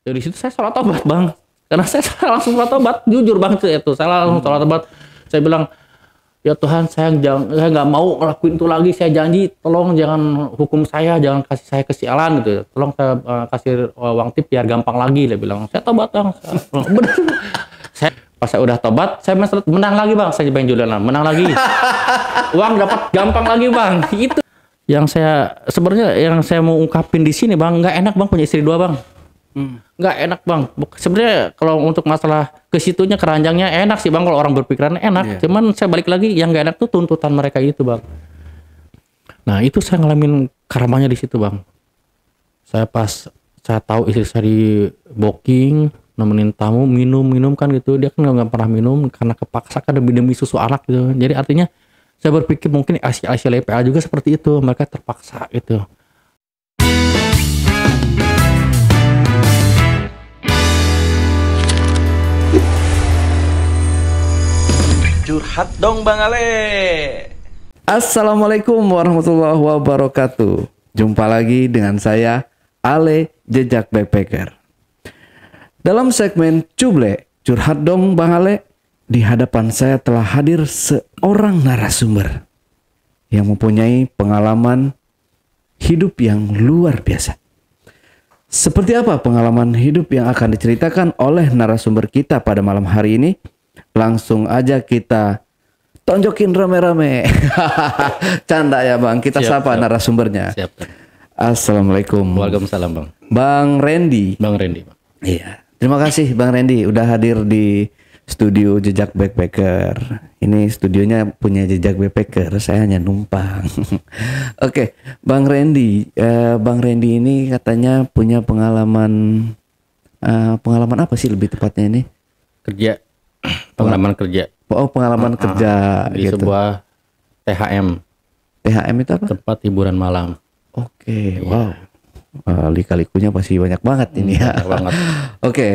Dari situ saya sholat tobat bang, karena saya langsung sholat tobat, jujur bang itu saya langsung sholat tobat. Saya bilang, ya Tuhan, saya nggak mau ngelakuin itu lagi. Saya janji, tolong jangan hukum saya, jangan kasih saya kesialan gitu. Tolong saya kasih uang tip biar gampang lagi. Dia bilang, saya tobat bang. Bener. Saya pas saya udah tobat, saya menang lagi bang. Saya Bang Juliana menang lagi. Uang dapat gampang lagi bang. Itu yang saya sebenarnya yang saya mau ungkapin di sini bang. Nggak enak bang punya istri dua bang. Nggak enak bang. Sebenarnya kalau untuk masalah ke situnya keranjangnya enak sih bang, kalau orang berpikiran enak. Iya. Cuman saya balik lagi, yang nggak enak tuh tuntutan mereka itu bang. Nah itu saya ngalamin karamanya di situ bang. Saya tahu istri saya di booking nemenin tamu minum kan gitu, dia kan nggak pernah minum karena kepaksa kan demi susu anak gitu. Jadi artinya saya berpikir mungkin Asia LPA juga seperti itu, mereka terpaksa gitu. Curhat dong Bang Ale. Assalamualaikum warahmatullahi wabarakatuh. Jumpa lagi dengan saya Ale Jejak Backpacker. Dalam segmen Cuble Curhat dong Bang Ale, di hadapan saya telah hadir seorang narasumber yang mempunyai pengalaman hidup yang luar biasa. Seperti apa pengalaman hidup yang akan diceritakan oleh narasumber kita pada malam hari ini? Langsung aja kita tonjokin rame-rame. Canda ya bang, kita sapa narasumbernya. Siap. Assalamualaikum. Waalaikumsalam bang. Bang Randy. Bang Randy bang. Iya, terima kasih Bang Randy udah hadir di studio Jejak Backpacker. Ini studionya punya Jejak Backpacker, saya hanya numpang. Oke, Bang Randy. Bang Randy ini katanya punya pengalaman apa sih lebih tepatnya ini? Kerja. Pengalaman kerja. Oh, pengalaman kerja di gitu. sebuah THM. THM itu apa? Tempat hiburan malam. Oke, wow. Lika-likunya pasti banyak banget ini ya. Banyak banget. Oke,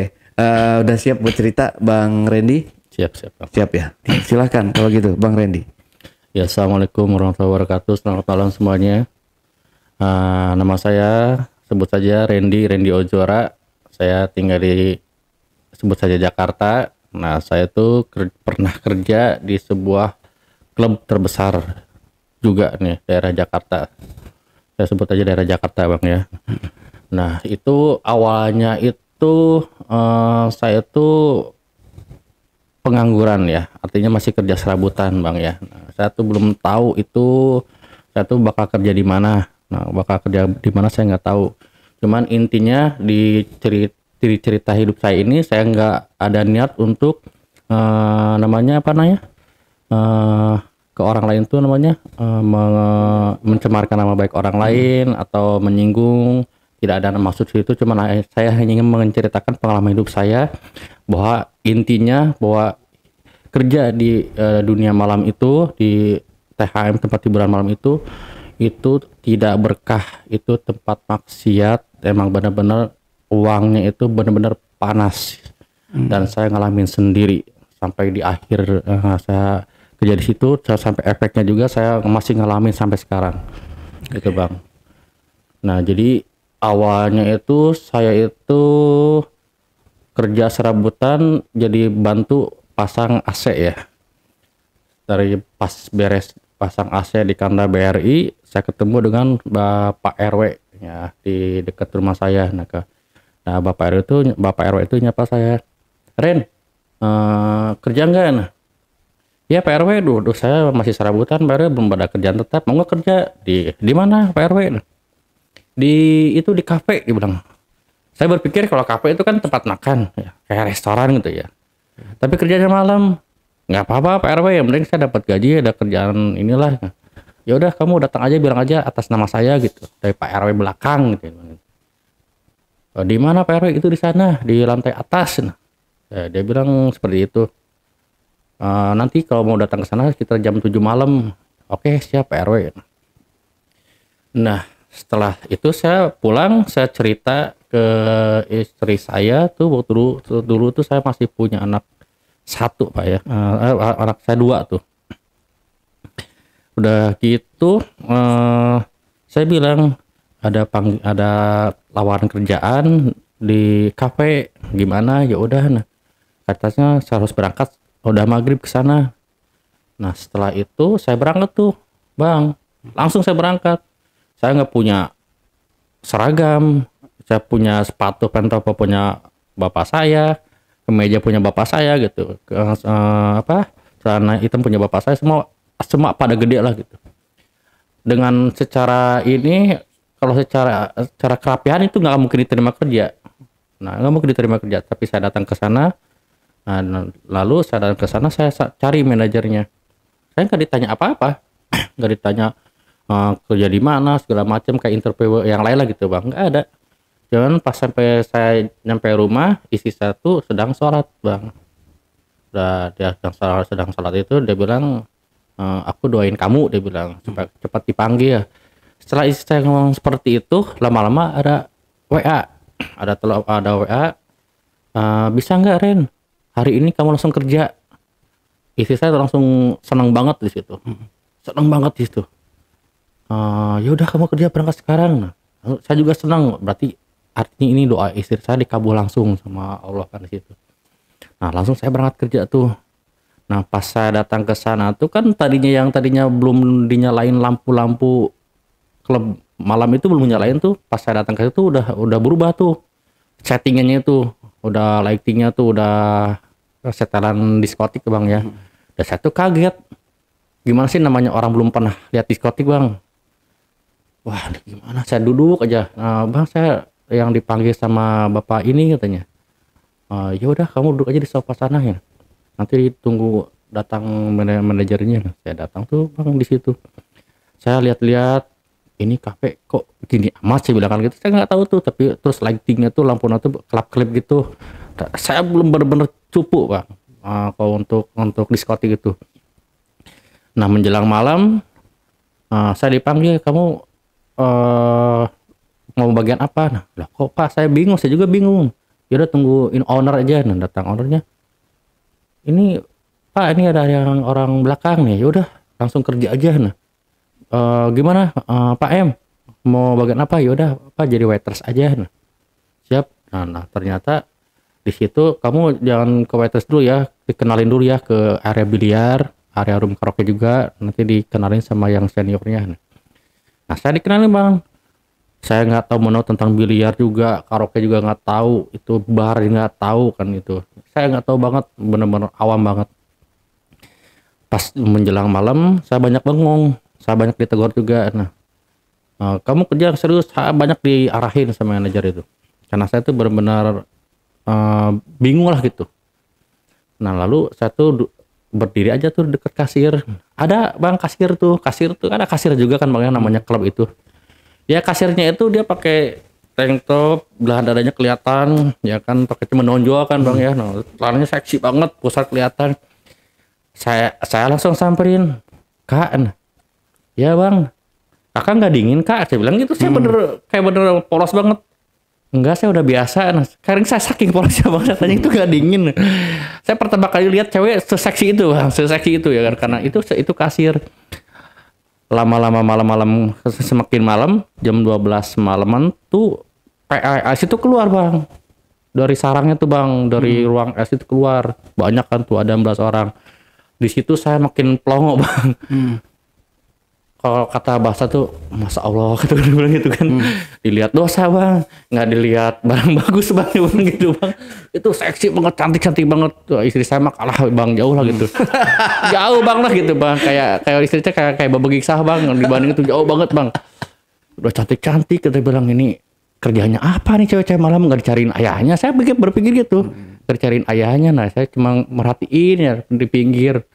udah siap buat cerita Bang Randy? Siap bang. Siap ya. Silakan kalau gitu Bang Randy. Ya, assalamualaikum warahmatullahi wabarakatuh. Selamat malam semuanya. Nama saya sebut saja Randy Ojora. Saya tinggal di sebut saja Jakarta. Nah, saya tuh pernah kerja di sebuah klub terbesar juga nih, daerah Jakarta. Saya sebut aja daerah Jakarta bang ya. Nah, itu awalnya itu saya tuh pengangguran ya, artinya masih kerja serabutan bang ya. Nah, saya tuh belum tahu itu saya tuh bakal kerja di mana. Nah, bakal kerja di mana saya nggak tahu. Cuman intinya di cerita hidup saya ini, saya nggak ada niat untuk ke orang lain tuh mencemarkan nama baik orang lain atau menyinggung. Tidak ada maksud itu, cuman saya hanya ingin menceritakan pengalaman hidup saya, bahwa intinya bahwa kerja di dunia malam itu, di THM tempat hiburan malam itu tidak berkah, itu tempat maksiat, emang benar-benar uangnya itu benar-benar panas. Dan saya ngalamin sendiri sampai di akhir saya kerja di situ, sampai efeknya juga saya masih ngalamin sampai sekarang. Gitu bang. Nah, jadi awalnya itu saya itu kerja serabutan jadi bantu pasang AC ya. Dari pas beres pasang AC di Kanda BRI, saya ketemu dengan Bapak RW ya di dekat rumah saya. Nah, Bapak RW itu nyapa saya, Ren, kerja nggak? Nah, ya Pak RW, dulu saya masih serabutan, Pak RW belum ada kerjaan tetap, mau nggak kerja di mana Pak RW? Di kafe, dia bilang. Saya berpikir kalau kafe itu kan tempat makan, ya, kayak restoran gitu ya. Tapi kerjanya malam, nggak apa-apa Pak RW, yang penting saya dapat gaji, ada kerjaan inilah. Ya udah, kamu datang aja, bilang aja atas nama saya gitu, dari Pak RW belakang gitu. Di mana Pak RW? Itu di sana, di lantai atas. Nah, dia bilang seperti itu. Nanti kalau mau datang ke sana sekitar jam 7 malam. Oke, siap Pak RW. Nah, setelah itu saya pulang, saya cerita ke istri saya tuh, waktu dulu tuh saya masih punya anak satu Pak ya. Anak saya dua tuh. Udah gitu, saya bilang ada lamaran kerjaan di kafe gimana, ya udah. Nah katanya saya harus berangkat udah maghrib ke sana. Nah setelah itu saya berangkat tuh bang, langsung saya berangkat. Saya nggak punya seragam, saya punya sepatu pantofel punya bapak saya, kemeja punya bapak saya gitu, celana hitam punya bapak saya, semua pada gede lah gitu. Dengan secara ini, kalau secara kerapian itu nggak mungkin diterima kerja. Nah nggak mungkin diterima kerja, tapi saya datang ke sana. Nah, lalu saya datang ke sana, saya cari manajernya. Saya nggak ditanya apa-apa, nggak ditanya kerja di mana segala macam kayak interview yang lain lah gitu bang, nggak ada. Jangan pas sampai saya nyampe rumah, istri saya tuh sedang sholat bang. Udah dia sedang sholat itu dia bilang, aku doain kamu, dia bilang supaya cepat dipanggil. Setelah istri saya ngomong seperti itu, lama-lama ada WA, ada WA, bisa nggak Ren, hari ini kamu langsung kerja. Istri saya langsung senang banget di situ, senang banget di situ. Ya udah kamu kerja berangkat sekarang. Nah, saya juga senang, berarti artinya ini doa istri saya dikabul langsung sama Allah kan di situ. Nah langsung saya berangkat kerja tuh. Nah pas saya datang ke sana tuh kan tadinya belum dinyalain lampu-lampu klub malam itu belum nyalain tuh. Pas saya datang ke situ udah berubah tuh settingannya itu, udah lightingnya tuh udah setelan diskotik bang ya. Dan saya tuh kaget, gimana sih namanya orang belum pernah lihat diskotik bang. Wah gimana, saya duduk aja. Nah, bang saya yang dipanggil sama bapak ini katanya, ya udah kamu duduk aja di sofa sana ya, nanti tunggu datang manajernya. Saya datang tuh bang di situ, saya lihat-lihat ini kafe kok gini amat, saya bilang kan gitu. Saya nggak tahu tuh, tapi terus lightingnya tuh lampunya tuh kelap-kelip gitu. Saya belum bener-bener cupu bang kalau untuk diskotik gitu. Nah menjelang malam saya dipanggil, kamu mau bagian apa? Nah lah kok pak saya bingung, saya juga bingung. Yaudah tungguin owner aja. Nah datang ownernya, ini pak ini ada yang orang belakang nih, yaudah langsung kerja aja. Nah gimana Pak M mau bagian apa? Yaudah pak jadi waiters aja. Nah siap. Nah ternyata di situ kamu jangan ke waiters dulu ya, dikenalin dulu ya ke area biliar, area room karaoke juga, nanti dikenalin sama yang seniornya. Nah saya dikenalin bang, saya nggak tahu menu tentang biliar juga, karaoke juga nggak tahu, itu bar nggak tahu kan itu, saya nggak tahu banget, bener-bener awam banget. Pas menjelang malam saya banyak bengong, saya banyak ditegur juga. Nah kamu kerja serius, saya banyak diarahin sama manajer itu, karena saya tuh benar-benar bingung lah gitu. Nah lalu saya tuh berdiri aja tuh deket kasir, ada bang kasir tuh ada kasir juga kan bang yang namanya klub itu. Ya kasirnya itu dia pakai tank top, belahan dadanya kelihatan, ya kan pakai cuma menonjol kan bang ya. Nah, celananya seksi banget, pusat kelihatan. Saya langsung samperin, kak, ya bang, kakak nggak dingin kak? Saya bilang gitu, saya bener polos banget. Enggak, saya udah biasa. Nah, sekarang saya saking polosnya banget, tanya itu nggak dingin. Saya pertama kali lihat cewek seseksi itu bang, seseksi itu ya kan, karena itu kasir. Lama-lama malam-malam semakin malam jam 12 malaman tuh PLS itu keluar bang dari sarangnya tuh bang, dari ruang es itu keluar banyak kan tuh, ada 11 orang di situ. Saya makin plongo bang. Kalau kata bahasa tuh masa Allah gitu kan, bilang gitu kan. Dilihat dosa bang, nggak dilihat barang bagus bang, gitu bang. Itu seksi banget, cantik banget. Tuh, istri saya mah kalah bang, jauh lah gitu. Jauh bang lah gitu bang, kayak istri saya kayak Baba Gigsah bang, dibanding itu jauh banget bang. Udah cantik, kita bilang ini kerjanya apa nih cewek-cewek malam, nggak dicariin ayahnya. Saya berpikir gitu, dicariin ayahnya. Nah saya cuma merhatiin ya di pinggir.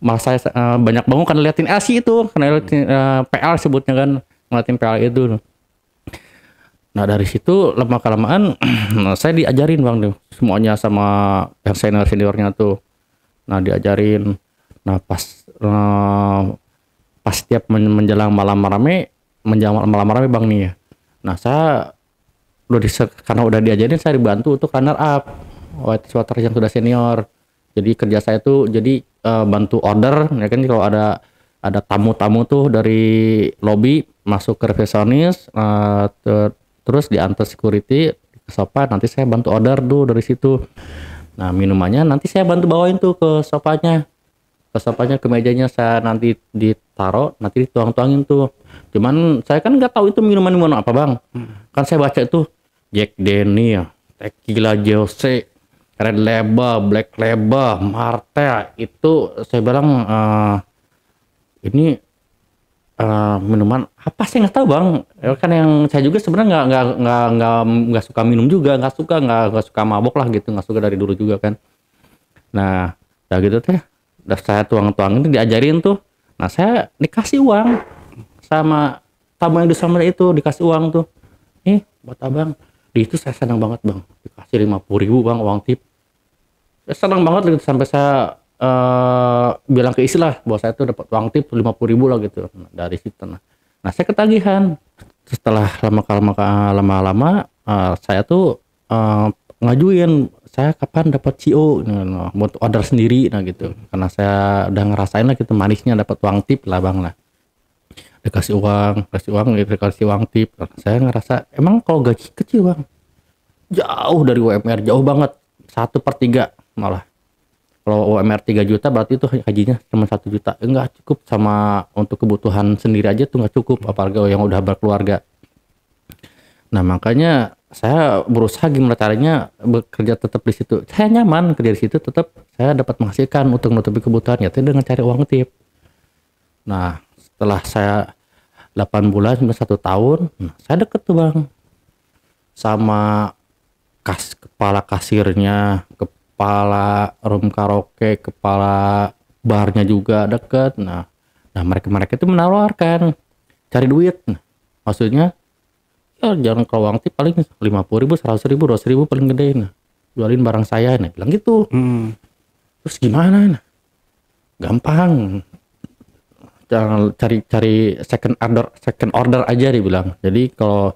Malah saya banyak bangun kan liatin LC itu, karena liatin PL sebutnya kan, ngeliatin PL itu. Nah dari situ lama kelamaan saya diajarin bang tuh semuanya sama yang seniornya tuh. Nah diajarin. Nah pas tiap menjelang malam rame bang nih ya. Nah saya karena udah diajarin, saya dibantu untuk runner up waiter yang sudah senior. Jadi kerja saya tuh bantu order ya kan, kalau ada tamu-tamu tuh dari lobby masuk ke resepsionis, terus diantar security ke sofa, nanti saya bantu order tuh dari situ. Nah minumannya nanti saya bantu bawain tuh ke sofanya, ke mejanya saya nanti ditaruh, nanti dituang-tuangin tuh. Cuman saya kan nggak tahu itu minuman apa bang. Kan saya baca itu Jack Daniel, Tequila Jose, Red Label, Black Label, Martell, itu saya bilang ini minuman apa, saya nggak tahu bang. Ya kan yang saya juga sebenarnya nggak suka minum juga, nggak suka mabok lah gitu, nggak suka dari dulu juga kan. Nah udah gitu teh, udah saya tuang-tuangin, diajarin tuh. Nah saya dikasih uang sama tamu yang di sana itu, dikasih uang tuh, nih buat abang. Di itu saya senang banget bang, dikasih 50.000 bang uang tip. Saya senang banget gitu, sampai saya bilang ke istri lah bahwa saya tuh dapat uang tip 50.000 lah gitu dari situ. Nah saya ketagihan. Setelah lama-lama saya tuh ngajuin saya kapan dapat CO buat order sendiri nah gitu, karena saya udah ngerasain lah gitu manisnya dapat uang tip lah bang lah. Dikasih uang tip. Saya ngerasa emang kalau gaji kecil bang, jauh dari UMR, jauh banget, 1/3 malah. Kalau UMR 3 juta berarti itu gajinya cuma 1 juta. Enggak cukup, sama untuk kebutuhan sendiri aja tuh nggak cukup, apalagi yang udah berkeluarga. Nah makanya saya berusaha gimana caranya bekerja tetap di situ. Saya nyaman kerja di situ, tetap saya dapat menghasilkan untuk menutupi kebutuhan ya dengan cari uang tip. Nah setelah saya 8 bulan sampai 1 tahun, saya deket tuh bang sama kepala kasirnya, kepala room karaoke, kepala barnya juga deket. Nah mereka itu menawarkan cari duit. Maksudnya ya jangan kalau uang tip paling 50.000, 100.000, 200.000 paling gede. Nah, jualin barang saya, nih bilang gitu. Terus gimana? Nah, gampang. Jangan cari second order aja dibilang. Jadi kalau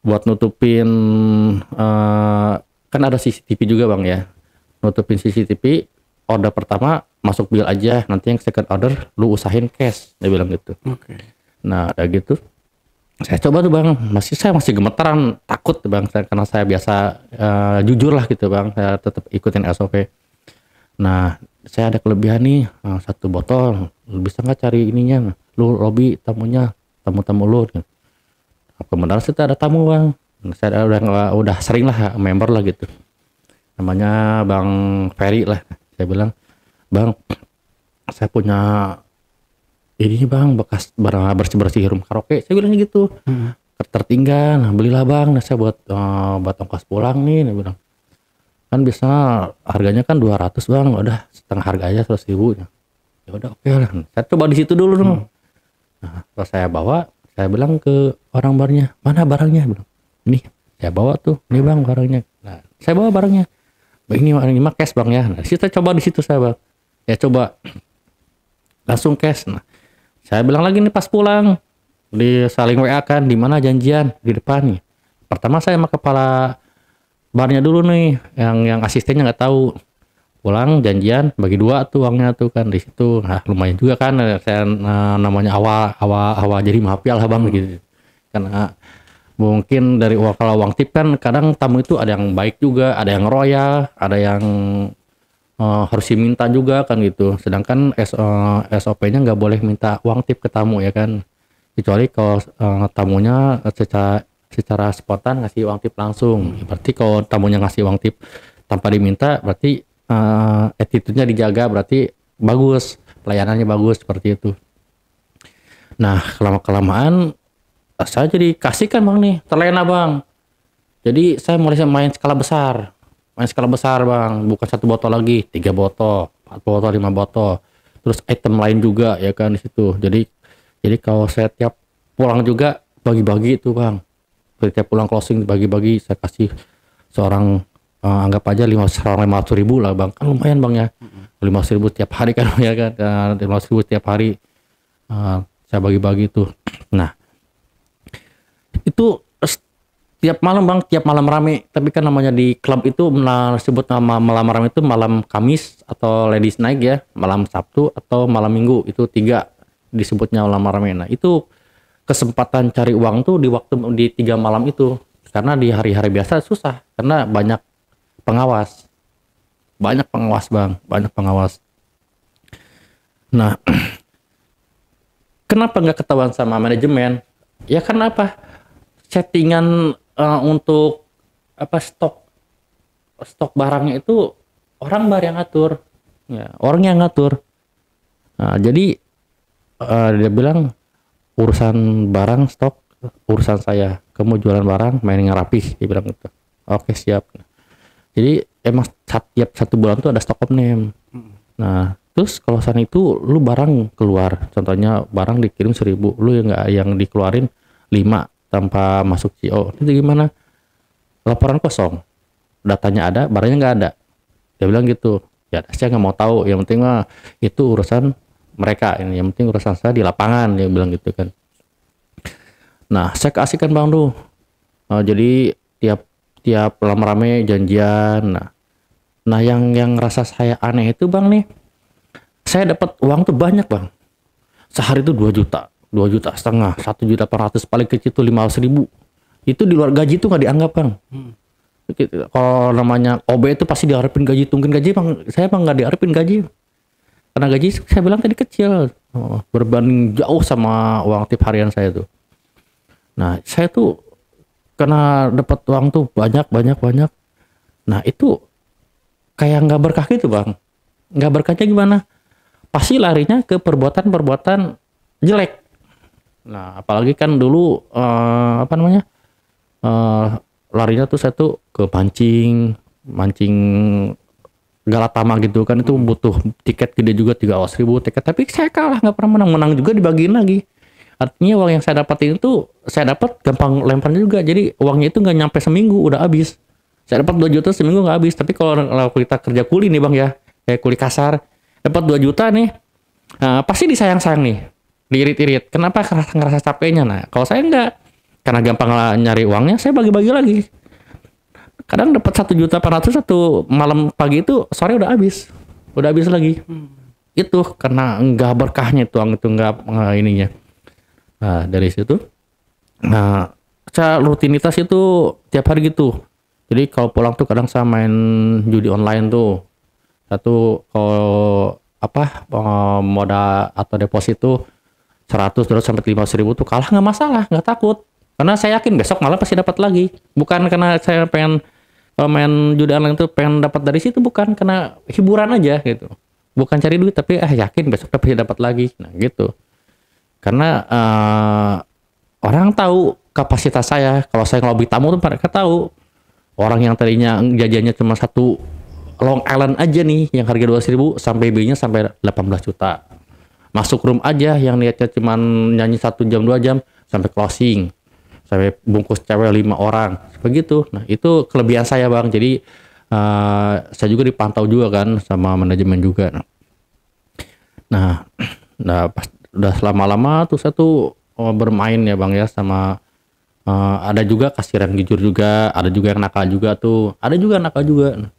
buat nutupin kan ada CCTV juga bang ya. Nutupin CCTV, order pertama masuk bill aja, nanti yang second order lu usahain cash, dia bilang gitu. Nah udah gitu saya coba tuh bang, saya masih gemetaran, takut bang, karena saya biasa jujur lah gitu bang, saya tetap ikutin SOP. Nah saya ada kelebihan nih, 1 botol, lu bisa nggak cari ininya, lu lobby tamu lu. Kemudian kita ada tamu bang, saya udah sering lah member lah gitu, namanya Bang Ferry lah. Saya bilang, bang saya punya ini bang bekas barang bersih room karaoke, saya bilangnya gitu. Tertinggal, nah belilah bang, nah saya buat ongkos pulang nih, dia bilang. Kan biasa harganya kan 200 bang, udah setengah harga aja 100.000. Ya udah oke lah, saya coba di situ dulu dong. Nah kalau saya bawa, saya bilang ke orang barnya, mana barangnya? Bilang, ini saya bawa tuh, ini bang barangnya. Nah saya bawa barangnya, ini mah cash bang ya. Nah kita coba di situ saya bang, ya coba langsung cash. Nah saya bilang lagi nih pas pulang, di saling WA kan, di mana janjian di depan nih. Pertama saya sama kepala barnya dulu nih, yang asistennya nggak tahu. Pulang janjian bagi 2 tuh uangnya tuh kan di situ. Nah lumayan juga kan, saya namanya awal jadi mafia lah bang gitu. Karena mungkin dari kalau uang tip kan kadang tamu itu ada yang baik juga, ada yang royal, ada yang harus diminta juga kan gitu. Sedangkan SOP-nya nggak boleh minta uang tip ke tamu ya kan, kecuali kalau tamunya secara spontan ngasih uang tip langsung. Berarti kalau tamunya ngasih uang tip tanpa diminta, berarti attitude-nya dijaga, berarti bagus, pelayanannya bagus, seperti itu. Nah kelamaan saya jadi kasihkan bang nih, terlena bang. Jadi saya mulai main skala besar bang, bukan 1 botol lagi, 3 botol, 4 botol, 5 botol, terus item lain juga ya kan di situ. Jadi kalau saya tiap pulang juga bagi-bagi itu bang, tiap pulang closing bagi-bagi, saya kasih seorang anggap aja 500.000 lah bang, kan lumayan bang ya, 500.000 tiap hari kan ya kan, 500.000 tiap hari saya bagi-bagi itu. Nah itu tiap malam bang, tiap malam rame. Tapi kan namanya di klub itu sebut nama malam rame itu malam Kamis atau Ladies Night ya, malam Sabtu atau malam Minggu, itu 3 disebutnya malam rame. Nah itu kesempatan cari uang tuh di 3 malam itu. Karena di hari-hari biasa susah karena banyak pengawas. Banyak pengawas, Bang, banyak pengawas. Nah, kenapa nggak ketahuan sama manajemen? Ya karena apa? Settingan untuk apa stok barangnya itu orang bar yang ngatur. Ya, orang yang ngatur. Nah, jadi dia bilang urusan barang stok urusan saya. Kamu jualan barang main ngerapih, dia bilang gitu. Oke, siap. Jadi emang tiap 1 bulan tuh ada stok name. Nah, terus kalau sana itu lu barang keluar, contohnya barang dikirim 1.000, lu yang dikeluarin 5 tanpa masuk CO. Itu gimana? Laporan kosong. Datanya ada, barangnya nggak ada. Dia bilang gitu. Ya, saya nggak mau tahu. Yang penting mah itu urusan mereka ini. Yang penting urusan saya di lapangan, dia bilang gitu kan. Nah, saya keasikan Bang tuh. Jadi tiap rame-rame janjian. Nah yang rasa saya aneh itu Bang nih, saya dapat uang tuh banyak Bang. Sehari itu 2 juta, 2,5 juta, 1,8 juta, paling kecil tuh 500.000. Itu di luar gaji tuh nggak dianggap Bang. Kalau namanya OB itu pasti diharapin gaji, tungguin gaji Bang. Saya Bang nggak diharapin gaji. Karena gaji saya bilang tadi kecil, berbanding jauh sama uang tip harian saya tuh. Nah saya tuh karena dapat uang tuh banyak. Nah itu kayak nggak berkah gitu Bang. Nggak berkahnya gimana? Pasti larinya ke perbuatan jelek. Nah apalagi kan dulu larinya tuh saya tuh ke mancing Galatama gitu kan, itu butuh tiket gede juga 300.000 tiket, tapi saya kalah, nggak pernah menang juga dibagiin lagi. Artinya uang yang saya dapatin itu saya dapat gampang lemparnya juga, jadi uangnya itu nggak nyampe seminggu udah habis. Saya dapat 2 juta seminggu nggak habis. Tapi kalau kita kerja kuli nih Bang ya, kayak kuli kasar, dapat 2 juta nih, pasti disayang-sayang nih, diirit-irit. Kenapa? Ngerasa capeknya. Nah kalau saya enggak, karena gampang nyari uangnya, saya bagi-bagi lagi. Kadang dapat 1,4 juta satu malam, pagi itu sore udah habis lagi. Itu karena enggak berkahnya itu uang itu, enggak ininya. Nah dari situ, saya rutinitas itu tiap hari gitu. Jadi kalau pulang tuh kadang saya main judi online tuh. Satu kalau modal atau deposito 100 sampai 500.000 tuh kalah nggak masalah, nggak takut. Karena saya yakin besok malam pasti dapat lagi. Bukan karena saya pengen main judi online tuh pengen dapat dari situ, bukan, karena hiburan aja gitu. Bukan cari duit, tapi yakin besok pasti dapat lagi. Nah gitu. Karena orang tahu kapasitas saya. Kalau saya ngelobi tamu tuh mereka tahu. Orang yang tadinya jajannya cuma 1 Long Island aja nih yang harga 200.000 sampai B-nya sampai 18 juta. Masuk room aja yang niatnya cuma nyanyi 1 jam 2 jam sampai closing. Sampai bungkus cewek 5 orang. Begitu. Nah, itu kelebihan saya Bang. Jadi saya juga dipantau juga kan sama manajemen juga. Nah pas udah lama-lama tuh saya tuh bermain ya Bang ya sama ada juga kasiran jujur juga, ada juga yang nakal juga tuh, ada juga nakal juga.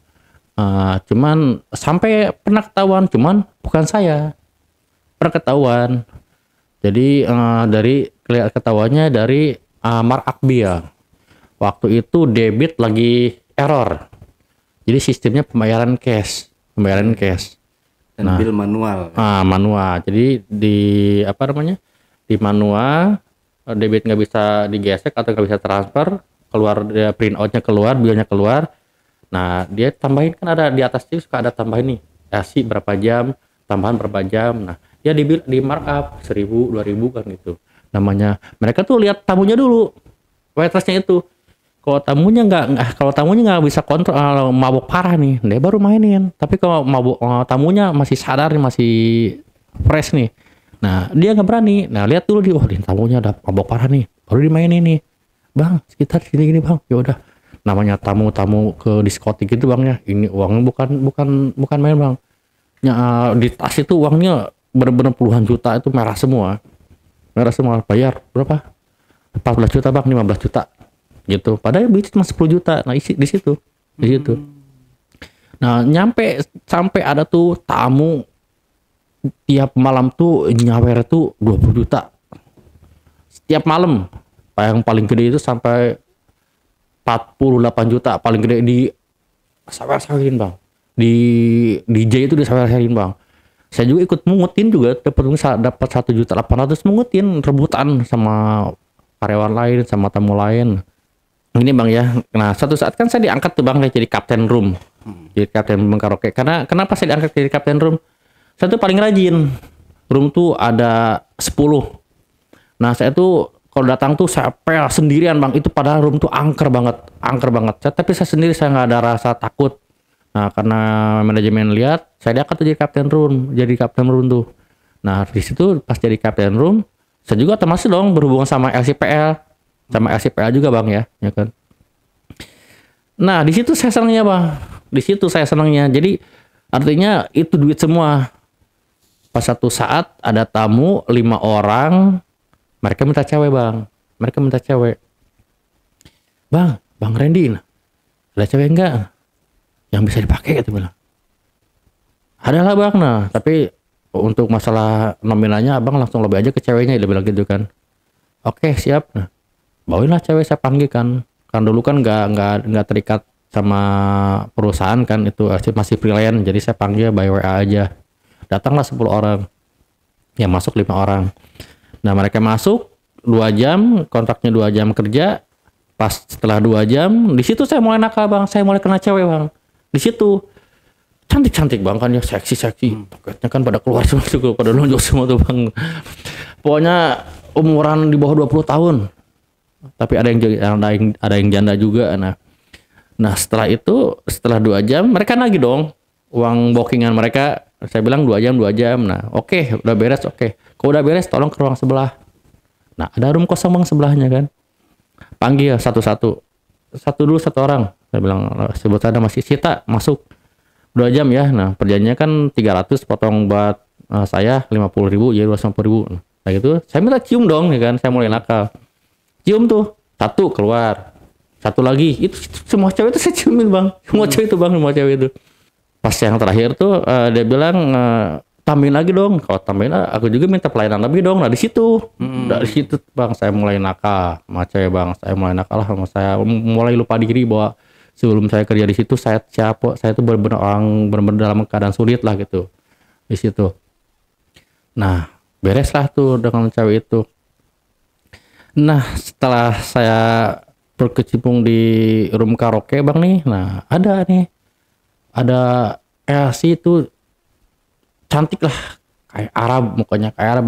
Cuman sampai pernah ketahuan, cuman bukan saya, pernah ketahuan. Jadi dari ketahuannya dari markup ya. Waktu itu debit lagi error, jadi sistemnya pembayaran cash. Dan bill manual. Manual. Jadi di di manual, debit nggak bisa digesek atau nggak bisa transfer, keluar dia print outnya keluar, billnya keluar. Nah dia tambahin kan ada di atasnya suka ada tambahin nih, dasi berapa jam, tambahan berapa jam. Nah dia di markup 1.000, 2.000 kan gitu. Namanya mereka tuh lihat tamunya dulu, waitressnya itu. Kalau tamunya nggak bisa kontrol, mabuk parah nih, dia baru mainin. Tapi kalau mabuk tamunya masih sadar nih, masih fresh nih. Nah dia nggak berani. Nah lihat dulu dia, tamunya ada mabok parah nih, baru dimainin nih. Bang sekitar gini Bang. Ya udah, namanya tamu ke diskotik gitu Bang ya. Ini uangnya bukan main Bang. Di tas itu uangnya bener-bener puluhan juta, itu merah semua. Bayar berapa? 14 juta Bang, 15 juta gitu. Padahal duit cuma 10 juta. Nah isi di situ. Nah sampai ada tuh tamu tiap malam tuh nyawer tuh 20 juta setiap malam. Yang paling gede itu sampai 48 juta paling gede di sawer-sawerin bang. Di DJ itu disawer-sawerin bang. Saya juga ikut mungutin juga, dapat 1.800.000 mungutin, rebutan sama karyawan lain, sama tamu lain. Ini bang ya. Nah suatu saat kan saya diangkat tuh bang jadi kapten room, jadi kapten room karaoke. Karena kenapa saya diangkat jadi kapten room? Saya tuh paling rajin. Room tuh ada 10. Nah saya tuh kalau datang tuh saya pel sendirian bang. Itu padahal room tuh angker banget. Tapi saya sendiri saya nggak ada rasa takut. Nah karena manajemen lihat saya diangkat jadi kapten room, tuh. Nah di situ pas jadi kapten room, saya juga termasuk dong berhubungan sama LCPL juga bang ya kan. Nah di situ saya senangnya bang, Jadi artinya itu duit semua. Pas satu saat ada tamu 5 orang, mereka minta cewek bang, Bang Randy, ada cewek enggak yang bisa dipakai gitu bilang. Adalah bang, nah tapi untuk masalah nominalnya abang langsung lebih aja ke ceweknya, dia bilang gitu kan. Oke siap. Nah bawainlah cewek, saya panggil kan dulu kan nggak terikat sama perusahaan kan, itu masih freelance, jadi saya panggil by WA aja. Datanglah 10 orang, yang masuk 5 orang. Nah mereka masuk 2 jam, kontraknya 2 jam kerja. Pas setelah 2 jam, di situ saya mulai nakal bang, saya mulai kena cewek bang. Di situ cantik bang kan ya, seksi. Paketnya kan pada keluar semua tuh, pada lonjok semua tuh bang. Pokoknya umuran di bawah 20 tahun. Tapi ada yang janda juga. Nah setelah itu, setelah 2 jam mereka nagih dong uang bookingan mereka. Saya bilang 2 jam. Nah oke, udah beres. Kalau udah beres tolong ke ruang sebelah. Nah ada room kosong bang sebelahnya kan. Panggil satu-satu dulu, 1 orang. Saya bilang sebut ada masih Sita, masuk 2 jam ya. Nah perjanjiannya kan 300, potong buat saya 50.000, jadi 250.000. Nah gitu saya minta cium dong ya kan. Saya mulai nakal, cium tuh 1 keluar, 1 lagi, itu semua cewek itu saya ciumin bang, semua cewek itu. Pas yang terakhir tuh dia bilang tambahin lagi dong. Kalau tambahin aku juga minta pelayanan lebih dong. Nah di situ dari situ bang saya mulai nakal sama cewek bang. Saya mulai lupa diri bahwa sebelum saya kerja di situ saya tuh benar-benar dalam keadaan sulit lah gitu di situ. Nah bereslah tuh dengan cewek itu. Nah setelah saya berkecimpung di room karaoke bang nih, nah ada LC itu cantik lah, kayak Arab, mukanya kayak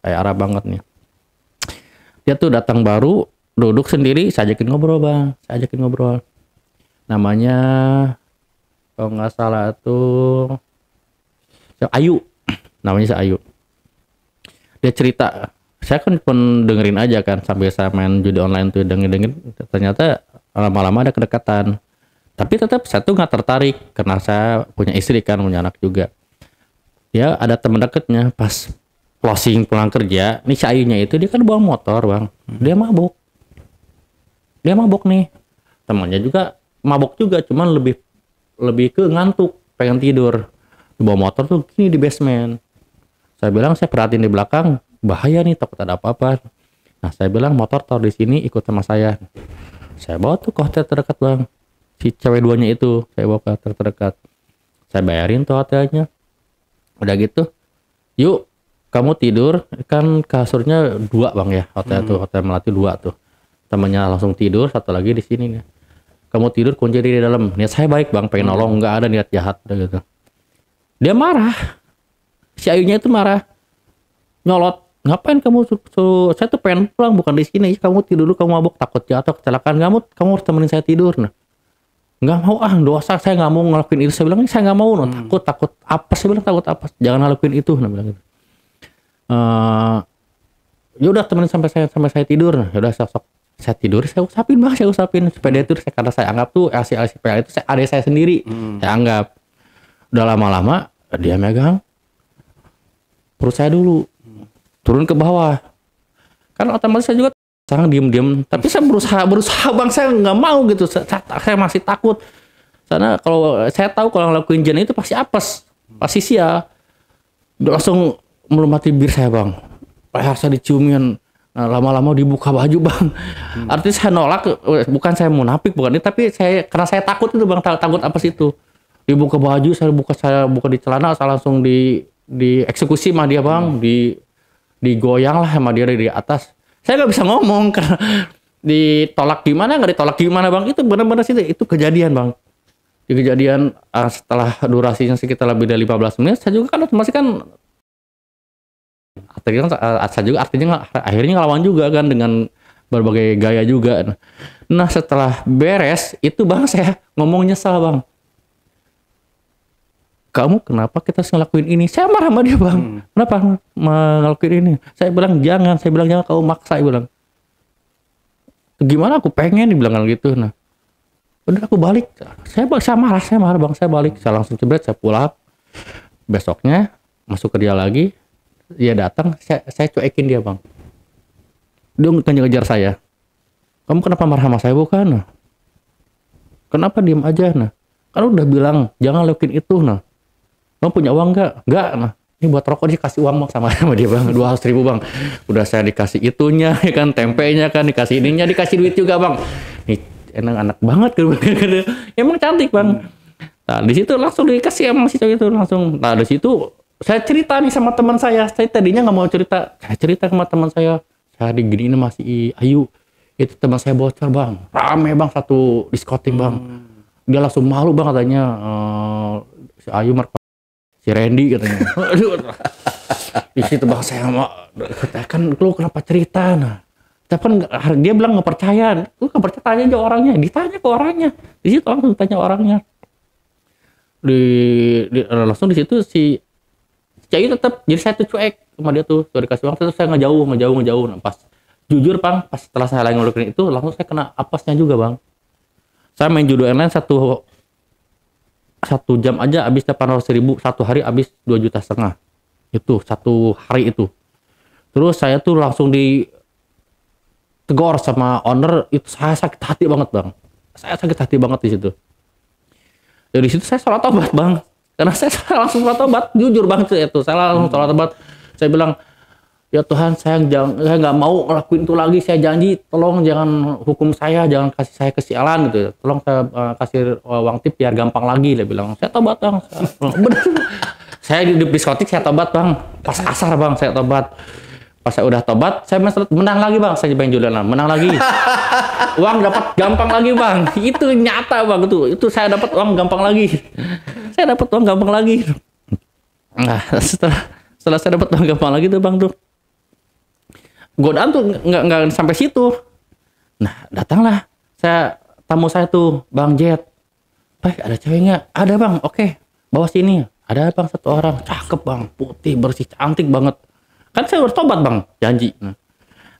Arab banget nih. Dia tuh datang baru, duduk sendiri, saya ajakin ngobrol. Namanya kalau nggak salah tuh Ayu, Dia cerita, saya kan pun dengerin aja kan sambil saya main judi online tuh, dengerin. Ternyata lama-lama ada kedekatan. Tapi tetap saya tuh nggak tertarik karena saya punya istri kan, punya anak juga. Dia ada teman dekatnya, pas closing pulang kerja, nih si Ayunya itu dia kan bawa motor bang, dia mabuk nih, temannya juga mabuk juga, cuman lebih ke ngantuk, pengen tidur, bawa motor tuh gini di basement. Saya bilang, saya perhatiin di belakang, bahaya nih, takut ada apa-apa. Nah saya bilang motor taruh di sini, ikut sama saya bawa tuh ke hotel terdekat bang, si cewek 2-nya itu saya bawa ke hotel terdekat, saya bayarin tuh hotelnya. Udah gitu, yuk kamu tidur, kan kasurnya 2 bang ya, hotel Melati 2 tuh. Temannya langsung tidur, 1 lagi di sini nih. Kamu tidur, kunci di dalam. Niat saya baik bang, pengen nolong, nggak ada niat jahat gitu. Dia marah, si Ayunya itu marah, nyolot. Ngapain kamu suruh, saya tuh pengen pulang, bukan di sini. Kamu tidur dulu, kamu mabuk, takut jatuh kecelakaan. Kamu harus temenin saya tidur. Nah nggak mau dosa, saya nggak mau ngelakuin itu. Saya bilang saya nggak mau, takut apa? Saya bilang takut apa? Jangan ngelakuin itu. Nah bilang gitu. Ya udah temenin sampai saya tidur. Nah ya udah saya tidur, saya usapin supaya dia tidur. Karena saya anggap tuh LCPL itu adik saya sendiri. Saya anggap. Udah lama-lama dia megang perut saya dulu, turun ke bawah. Kan otomatis saya juga sangat diem, tapi saya berusaha bang, saya nggak mau gitu, saya masih takut. Karena kalau saya tahu kalau ngelakuin jen itu pasti apes, pasti sial. Udah langsung melumati bibir saya bang, leher saya diciumin, Nah, lama-lama dibuka baju bang. Artinya saya nolak, bukan saya munafik bukan ini, tapi karena saya takut itu bang, takut apa sih itu. Dibuka baju, saya buka di celana, saya langsung dieksekusi sama dia bang, digoyang lah sama dia dari atas. Saya nggak bisa ngomong karena ditolak gimana bang, itu benar-benar sih itu kejadian bang. Di kejadian setelah durasinya sekitar lebih dari 15 menit, saya juga kan masih kan artinya akhirnya ngelawan juga kan dengan berbagai gaya juga. Nah setelah beres itu bang, saya ngomong nyesal bang. Kamu kenapa kita ngelakuin ini? Saya marah sama dia bang. Kenapa ngelakuin ini? Saya bilang jangan kamu maksa. Saya bilang gimana aku pengen dibilang gitu. Nah udah aku balik. Saya marah bang. Saya balik. Saya langsung cebret. Saya pulang. Besoknya masuk kerja lagi. Dia datang. Saya cuekin dia bang. Dia ngejar saya. Kamu kenapa marah sama saya bukan? Nah, kenapa diem aja? Nah, kan udah bilang jangan lakuin itu. Nah, kamu punya uang nggak? Nggak. Nah, ini buat rokok dikasih uang bang sama dia bang, 200.000 bang. Udah saya dikasih itunya, ya kan, tempenya kan, dikasih ininya, dikasih duit juga bang. Nih enak banget kan, emang cantik bang. Nah di situ langsung dikasih sama si cowok itu langsung. Nah di situ saya cerita nih sama teman saya. Saya tadinya nggak mau cerita, saya cerita sama teman saya diginiin masih Ayu. Itu teman saya bocor bang, rame bang satu diskotik bang. Dia langsung malu bang katanya, si Ayu si Randy katanya. Di situ bang saya kan lu kenapa cerita? Nah, tapi kan dia bilang nggak percaya. Lu nggak percaya, tanya aja orangnya. Ditanya ke orangnya. Di situ langsung tanya orangnya. Langsung di situ si Cayu tetap. Jadi saya tuh cuek sama dia tuh. Sudah dikasih uang, terus saya ngejauh. Nah, pas jujur bang, pas setelah saya lagi ngelakuin itu, langsung saya kena apesnya juga bang. Saya main judi online satu jam aja habis 800.000, satu hari habis 2,5 juta. Itu satu hari itu. Terus saya tuh langsung ditegor sama owner, itu saya sakit hati banget bang. Saya sakit hati banget di situ. Dari situ saya sholat tobat bang. Karena saya langsung sholat tobat, jujur bang itu. Saya langsung sholat tobat. Saya bilang, ya Tuhan, saya nggak mau ngelakuin itu lagi. Saya janji, tolong jangan hukum saya, jangan kasih saya kesialan gitu. Tolong saya kasih uang tip biar gampang lagi. Dia bilang, saya tobat bang. Bener. Saya di diskotik saya tobat bang. Pas asar bang saya tobat. Pas saya udah tobat, saya menang lagi bang. Saya main jualan, menang lagi. Uang dapat gampang lagi bang. Itu nyata bang itu saya dapat uang gampang lagi. Nah setelah saya dapat uang gampang lagi tuh bang tuh. Godaan tuh nggak sampai situ. Nah datanglah tamu saya tuh Bang Jet. Pak ada cewek nggak? Ada bang. Oke, bawa sini. Ada bang satu orang, cakep bang, putih bersih, cantik banget. Kan saya udah tobat bang, janji.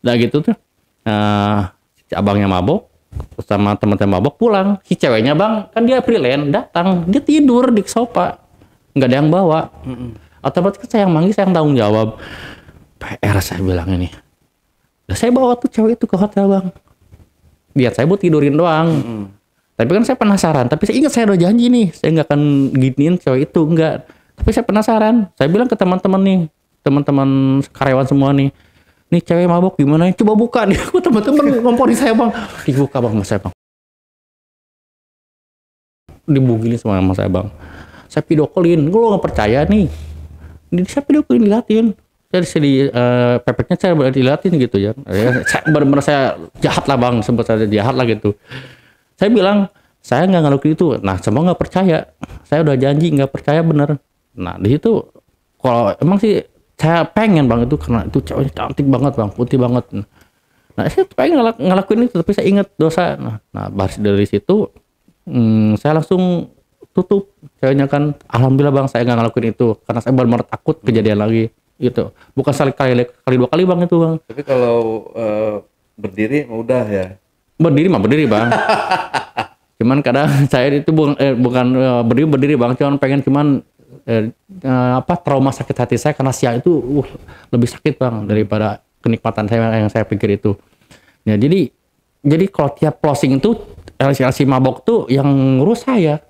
Nah gitu tuh. Si abangnya mabok sama teman-teman mabok pulang. Si ceweknya bang, kan dia freelance, datang, dia tidur di sofa, nggak ada yang bawa. Otomatis saya yang manggil, saya yang tanggung jawab. PR saya bilang ini. Nah, saya bawa tuh cewek itu ke hotel bang. Biar saya buat tidurin doang. Tapi kan saya penasaran. Tapi saya ingat saya udah janji nih. Saya nggak akan giniin cewek itu. Enggak. Tapi saya penasaran. Saya bilang ke teman-teman nih. Teman-teman karyawan semua nih. Nih cewek mabok gimana? Coba buka nih. Aku teman-teman ngomporin saya bang. Dibuka bang mas saya bang. Dibugilin sama saya bang. Saya video callin. Lu nggak percaya nih. Saya video callin diliatin. Saya pepeknya saya diliatin gitu ya. Benar-benar saya jahat lah bang. Sempat saya jahat lah gitu. Saya bilang, saya nggak ngelakuin itu. Nah, semua nggak percaya. Saya udah janji nggak percaya bener. Nah, di situ kalau emang sih saya pengen bang itu karena itu ceweknya cantik banget bang, putih banget. Nah, saya pengen ngelakuin itu, tapi saya ingat dosa. Nah dari situ saya langsung tutup. Ceweknya kan, alhamdulillah bang, saya nggak ngelakuin itu karena saya benar-benar takut kejadian lagi. Gitu. Bukan kali 2 kali bang itu bang. Tapi kalau berdiri udah ya. Berdiri bang. Cuman kadang saya itu bukan berdiri bang, cuman trauma sakit hati saya karena siang itu lebih sakit bang daripada kenikmatan saya yang saya pikir itu. Ya jadi kalau tiap closing itu si mabok tuh yang ngurus saya.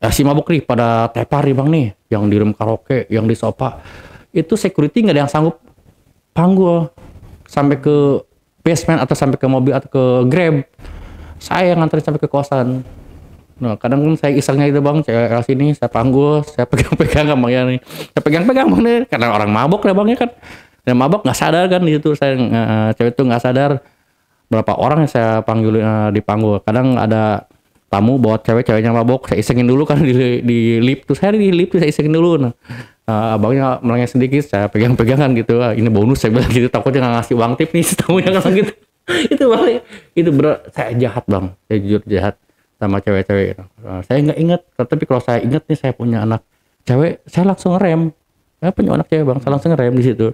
Si mabok nih pada tepar nih bang nih, yang di room karaoke, yang di sofa. Itu security nggak ada yang sanggup panggul. sampai ke basement atau sampai ke mobil atau ke Grab. Saya yang nganterin sampai ke kosan. Nah, kadang kan saya isengnya itu bang, cewek sini saya panggul, saya pegang-pegang bang ya nih. Saya pegang-pegang bang nih, karena orang mabok lah bang ya kan. Dan mabok nggak sadar kan di situ, saya cewek itu nggak sadar. Berapa orang yang saya panggil dipanggul. Kadang ada tamu bawa ceweknya mabok, saya isengin dulu kan di lift tuh, saya di lift tuh saya isengin dulu. Nah, abangnya melengah sedikit, saya pegang-pegang kan gitu. Ini bonus saya bilang gitu, takutnya nggak ngasih uang tip nih si tamunya kan gitu. Itu bang, itu berat. Saya jahat bang, saya jujur jahat sama cewek-cewek. Saya nggak inget, tapi kalau saya inget nih saya punya anak cewek, saya langsung ngerem. Saya punya anak cewek bang, saya langsung ngerem di situ.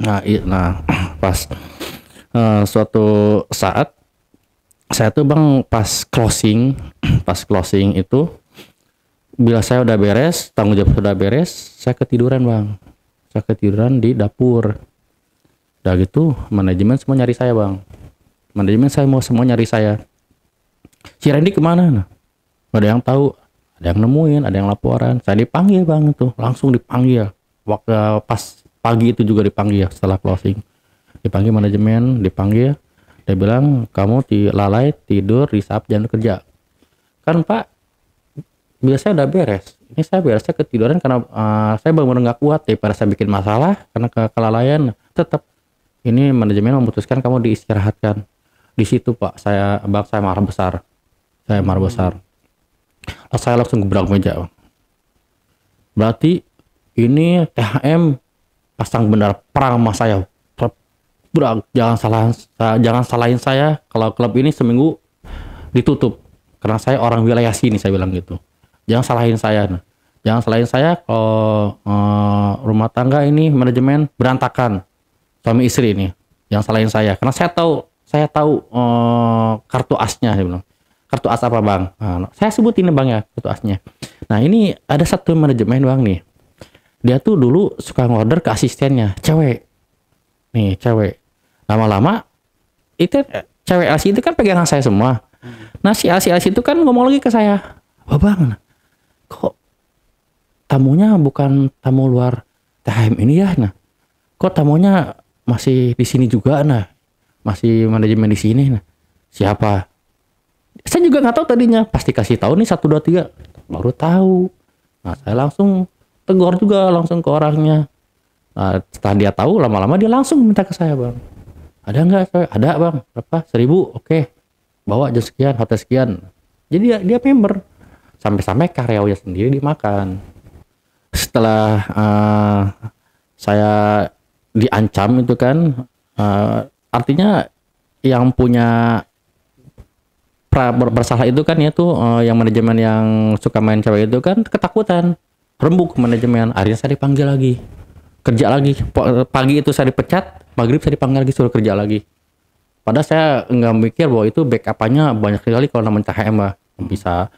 Nah, pas suatu saat saya tuh bang pas closing itu, bila saya udah beres, tanggung jawab sudah beres, saya ketiduran bang. Saya ketiduran di dapur. Udah gitu manajemen semua nyari saya bang. Manajemen saya semua nyari saya. Si Randy kemana? Nah, gak ada yang tahu. Ada yang nemuin, ada yang laporan. Saya dipanggil bang itu, langsung dipanggil. Waktu pas pagi itu juga dipanggil setelah closing. Dipanggil manajemen, dipanggil. Dia bilang kamu lalai tidur di saat jam kerja. Kan Pak, bila saya udah beres. Ini saya beres, saya ketiduran karena saya benar-benar nggak kuat. Daripada saya bikin masalah karena kelalaian. Tetap ini manajemen memutuskan kamu diistirahatkan. Di situ Pak, saya marah besar. Saya marah besar. Lalu saya langsung gebrak meja bang. Berarti ini THM pasang benar perang sama saya. Bro, jangan salahin saya kalau klub ini seminggu ditutup karena saya orang wilayah sini, saya bilang gitu. Jangan salahin saya. Nah. Jangan salahin saya kalau rumah tangga ini manajemen berantakan, suami istri ini. Jangan salahin saya karena saya tahu kartu asnya, saya bilang. Kartu as apa bang? Nah, saya sebut ini bang ya, kartu asnya. Nah ini ada satu manajemen bang nih. Dia tuh dulu suka ngorder ke asistennya, cewek. Nih cewek. Lama-lama itu cewek LC itu kan pegangan saya semua. Nah si LC itu kan ngomong lagi ke saya, "Oh bang, kok tamunya bukan tamu luar THM ini ya? Nah, kok tamunya masih di sini juga? Nah, masih manajemen di sini. Nah, siapa?" Saya juga nggak tahu tadinya. Pasti kasih tahu nih 1, 2, 3. Baru tahu. Nah saya langsung tegur juga langsung ke orangnya. Nah, setelah dia tahu, lama-lama dia langsung minta ke saya bang. Ada nggak? Ada bang. Berapa? 1.000. Oke. Bawa jam sekian, hotel sekian. Jadi dia member. Sampai-sampai karyawannya sendiri dimakan. Setelah saya diancam itu kan, artinya yang punya bersalah itu kan ya tuh yang manajemen yang suka main cewek itu kan ketakutan. Rembuk manajemen. Akhirnya saya dipanggil lagi. Kerja lagi. Pagi itu saya dipecat, maghrib saya dipanggil lagi suruh kerja lagi. Padahal saya nggak mikir bahwa itu backup-nya banyak sekali kalau namanya THM lah. Bisa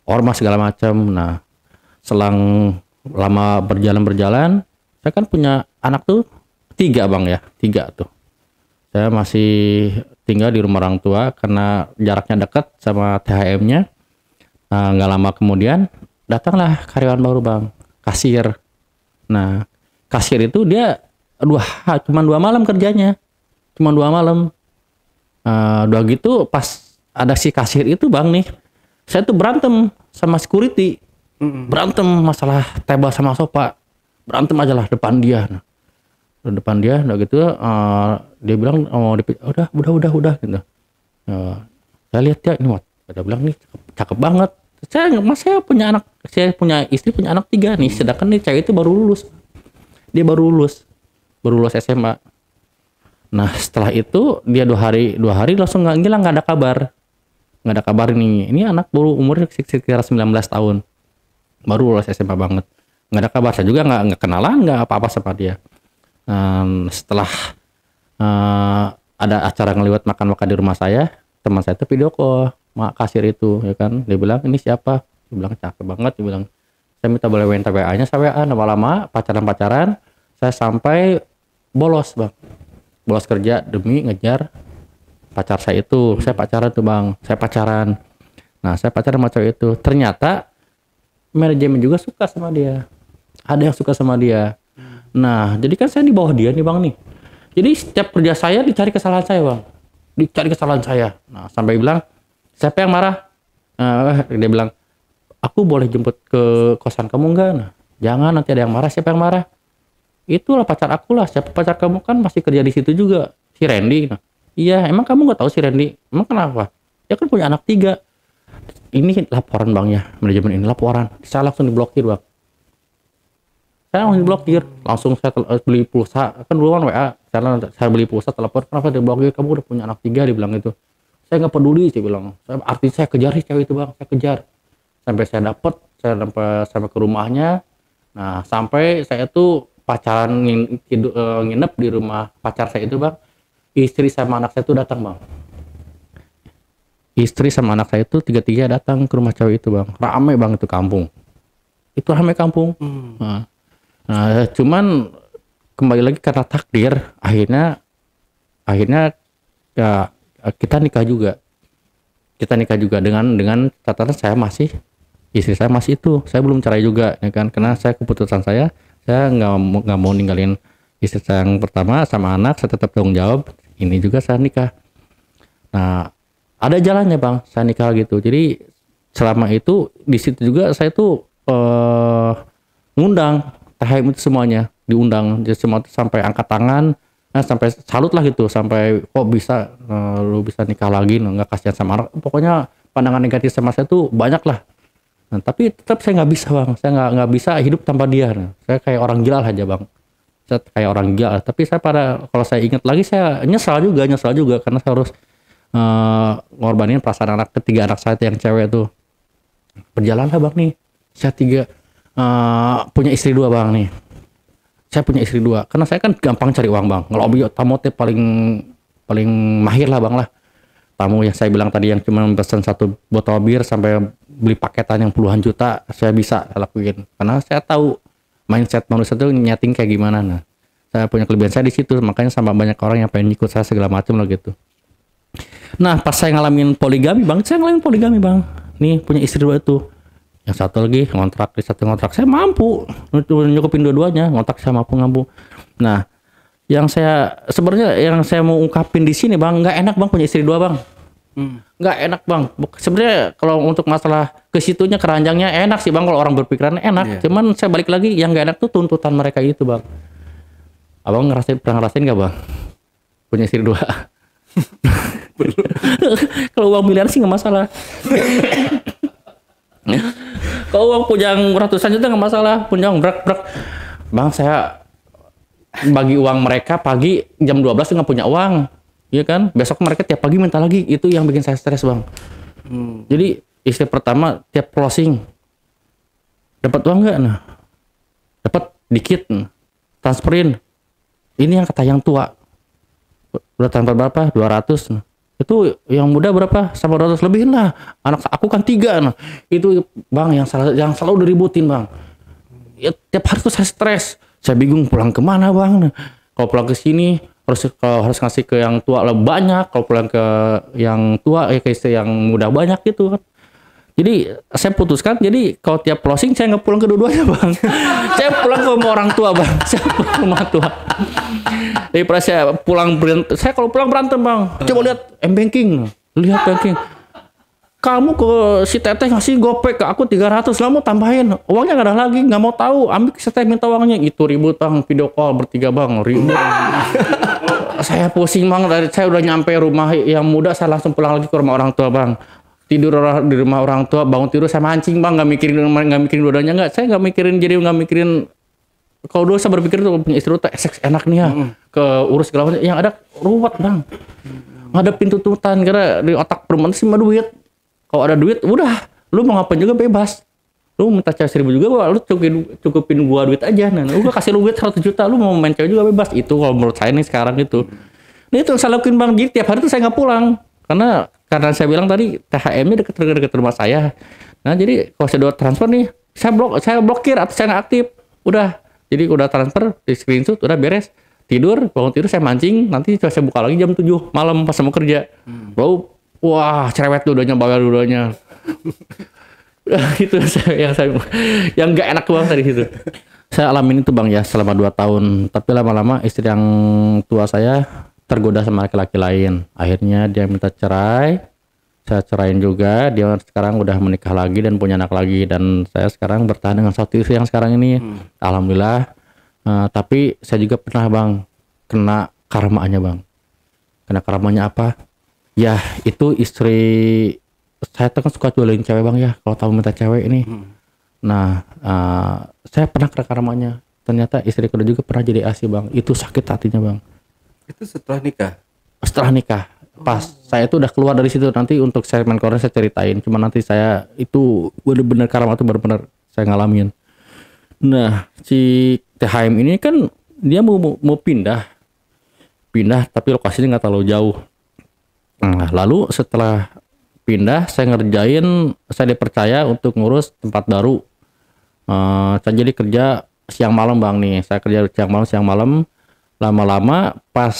ormas segala macam. Nah, selang lama berjalan, saya kan punya anak tuh 3 bang ya, 3 tuh. Saya masih tinggal di rumah orang tua karena jaraknya dekat sama THM-nya. Nah, nggak lama kemudian datanglah karyawan baru bang, kasir. Nah, kasir itu dia cuma 2 malam kerjanya, cuma 2 malam. Udah gitu pas ada si kasir itu bang nih, saya tuh berantem sama security, berantem masalah tebal sama sofa, berantem aja lah depan dia. Nah, depan dia, udah gitu dia bilang udah gitu. Saya lihat ya ini dia bilang nih cakep banget. Saya punya istri, punya anak 3 nih, sedangkan nih cewek itu baru lulus. Dia baru lulus SMA. Nah setelah itu dia 2 hari langsung nggak ada kabar nih. Ini anak baru umurnya sekitar 19 tahun, baru lulus SMA banget, nggak ada kabar. Saya juga nggak kenalan, nggak apa-apa sama dia. Setelah ada acara ngeliwat makan di rumah saya, teman saya tuh video call kasir itu ya kan. Dia bilang ini siapa? Dia bilang cakep banget. Dia bilang saya minta boleh WA-nya, saya WA lama-lama pacaran saya sampai bolos bang, bolos kerja demi ngejar pacar saya itu. Saya pacaran tuh bang, Nah saya pacaran sama cewek itu. Ternyata manajemen juga suka sama dia, ada yang suka sama dia. Nah jadi kan saya di bawah dia nih bang nih, Jadi setiap kerja saya dicari kesalahan saya bang, dicari kesalahan saya. Nah sampai bilang siapa yang marah? Dia bilang aku boleh jemput ke kosan kamu enggak? Nah, jangan nanti ada yang marah. Siapa yang marah? Itulah pacar aku lah. Siapa pacar kamu kan masih kerja di situ juga, si Randy. Nah, iya emang kamu nggak tahu si Randy? Emang kenapa? Dia kan punya anak 3. Ini laporan bang ya, manajemen ini laporan. Saya langsung diblokir bang. Saya langsung diblokir. Langsung saya beli pulsa. Kan dulu kan WA. Saya beli pulsa, telepon. Kenapa diblokir? Kamu udah punya anak 3, dia bilang gitu. Saya nggak peduli, saya bilang. Artinya saya kejar sih cewek itu bang. Saya kejar. Sampai saya sampai ke rumahnya. Nah sampai saya tuh pacaran nginep di rumah pacar saya itu bang. Istri sama anak saya tuh datang bang. Istri sama anak saya itu 3-3 datang ke rumah cewek itu bang. Rame bang itu kampung. Itu rame kampung. Nah, cuman kembali lagi karena takdir, akhirnya ya kita nikah juga. Kita nikah juga dengan catatan istri saya masih itu. Saya belum cerai juga, ya kan? Karena keputusan saya nggak mau ninggalin istri saya yang pertama sama anak. Saya tetap tanggung jawab. Ini juga saya nikah. Nah ada jalannya bang, saya nikah gitu. Jadi selama itu di situ juga saya tuh ngundang THM itu semuanya, diundang. Jadi semua sampai angkat tangan, sampai salut lah gitu, sampai kok bisa lu bisa nikah lagi, nggak kasihan sama anak. Pokoknya pandangan negatif sama saya tuh banyak lah. Nah, tapi tetap saya nggak bisa bang, saya nggak bisa hidup tanpa dia. Nah, saya kayak orang gila aja bang. Saya kayak orang gila. Tapi kalau saya ingat lagi saya nyesal juga karena saya harus ngorbanin perasaan ketiga anak saya yang cewek tuh. Berjalan lah bang nih, saya punya istri 2 bang nih. Saya punya istri 2 karena saya kan gampang cari uang bang. Ngelobi tamu teh paling mahir lah bang lah. Tamu yang saya bilang tadi yang cuma pesan 1 botol bir sampai beli paketan yang puluhan juta, saya bisa lakuin karena saya tahu mindset manusia itu nyeting kayak gimana. Nah saya punya kelebihan saya di situ, makanya sama banyak orang yang pengen ikut saya segala macam lah gitu. Nah pas saya ngalamin poligami bang, nih punya istri 2 itu, yang satu lagi ngontrak, di satu ngontrak saya mampu nyukupin dua-duanya, ngontrak saya mampu. Nah yang saya mau ungkapin di sini bang, nggak enak bang punya istri 2 bang. Nggak enak bang. Sebenarnya kalau untuk masalah kesitunya keranjangnya enak sih bang, kalau orang berpikiran enak. Cuman saya balik lagi, yang nggak enak tuh tuntutan mereka itu bang. Abang pernah ngerasain nggak bang punya istri 2? Kalau uang miliar sih nggak masalah. Kalau uang punya ratusan juta nggak masalah, punya uang brak. Bang saya bagi uang mereka pagi jam 12 nggak punya uang, iya kan? Besok mereka tiap pagi minta lagi, itu yang bikin saya stres bang. Jadi istri pertama tiap closing dapat uang nggak? Nah dapat dikit, transferin. Ini yang kata yang tua udah transfer berapa? 200. Nah, itu yang muda berapa? Sama 200 lebihin lah. Anak aku kan 3. Nah itu bang yang selalu diributin bang. Ya, tiap hari tuh saya stres. Saya bingung pulang kemana bang. Nah, kalau pulang ke sini harus ngasih ke yang tua lebih banyak. Kalau pulang ke yang tua ke istri yang muda banyak gitu kan. Jadi saya putuskan, jadi kalau tiap closing saya nggak pulang ke dua-duanya bang. Saya pulang ke rumah orang tua bang. Saya pulang ke rumah tua. Daripada saya kalau pulang berantem bang. Coba lihat M-Banking. Lihat banking. Kamu ke si teteh ngasih gopek ke aku 300, lah mau tambahin. Uangnya nggak ada lagi, nggak mau tahu. Ambil si teteh minta uangnya. Itu ribut bang, video call bertiga bang. Ribut. Saya pusing bang, saya udah nyampe rumah yang muda, saya langsung pulang lagi ke rumah orang tua bang. Tidur di rumah orang tua, bangun tidur saya mancing bang, nggak mikirin dua-duanya, saya nggak mikirin. Kalau dulu saya berpikir tuh punya istri tuh seks enak nih ya, ke urus segala macam, yang ada ruwet bang, ngadepin tuntutan karena di otak perempuan sih mah duit. Kalau ada duit, udah, lu mau ngapain juga bebas. Lu minta cewek 1.000 juga, lu cukupin gua duit aja, nah, lu kasih lu duit 100 juta, lu mau main cewek juga bebas. Itu kalau menurut saya nih sekarang itu. Nah itu yang saya lakuin bang, jadi tiap hari tuh saya nggak pulang, karena saya bilang tadi THM-nya dekat rumah saya. Nah jadi kalau saya udah transfer nih, saya blokir atau saya nggak aktif, udah. Jadi udah transfer, di screenshot, udah beres. Bangun tidur saya mancing, nanti saya buka lagi jam 7 malam pas mau kerja. Lalu, wah cerewet dua-duanya, bayar dua-duanya. Itu yang nggak enak banget dari situ. Saya alamin itu bang ya selama 2 tahun. Tapi lama-lama istri yang tua saya tergoda sama laki-laki lain. Akhirnya dia minta cerai. Saya cerain juga. Dia sekarang udah menikah lagi dan punya anak lagi. Dan saya sekarang bertahan dengan satu istri yang sekarang ini. Alhamdulillah. Tapi saya juga pernah bang kena karmanya bang. Kena karmanya apa? Ya itu istri saya tuh kan suka jualin cewek bang ya. Kalau tahu minta cewek ini. Nah, saya pernah kena karmanya. Ternyata istri kedua juga pernah jadi ASI bang. Itu sakit hatinya bang. Itu setelah nikah? Setelah nikah. Pas saya itu udah keluar dari situ. Nanti untuk segmen koran saya ceritain. Cuma nanti saya itu bener-bener karma itu bener-bener saya ngalamin. Nah, si THM ini kan dia mau pindah tapi lokasinya nggak terlalu jauh. Nah, lalu setelah pindah saya dipercaya untuk ngurus tempat baru. Saya jadi kerja siang malam bang nih. Saya kerja siang malam. Lama-lama pas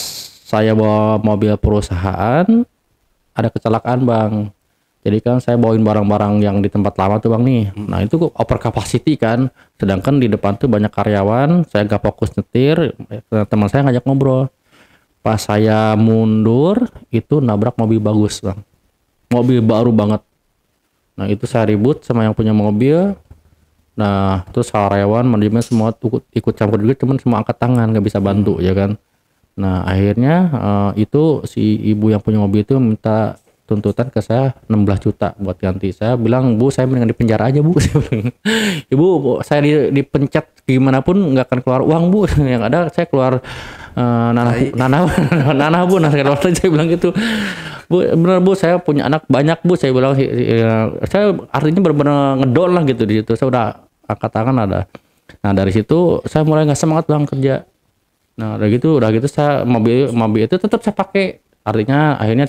saya bawa mobil perusahaan ada kecelakaan bang. Jadi kan saya bawain barang-barang yang di tempat lama tuh bang nih. Nah itu over capacity kan. Sedangkan di depan tuh banyak karyawan. Saya gak fokus nyetir. Teman saya ngajak ngobrol. Pas saya mundur itu nabrak mobil bagus bang. Mobil baru banget. Nah itu saya ribut sama yang punya mobil. Nah terus karyawan manajemen semua ikut campur juga, cuman semua angkat tangan nggak bisa bantu ya kan. Nah akhirnya itu si ibu yang punya mobil itu minta tuntutan ke saya 16 juta buat ganti. Saya bilang, Bu saya mendingan di penjara aja Bu. Ibu saya dipencet gimana pun nggak akan keluar uang Bu. Yang ada saya keluar nanah Bu. Nah saya bilang gitu. Bu bener Bu saya punya anak banyak Bu, saya bilang saya artinya benar-benar ngedon lah gitu di situ. Saya udah angkat tangan ada. Nah dari situ saya mulai nggak semangat bang kerja. Nah udah gitu saya mobil itu tetap saya pakai. Artinya akhirnya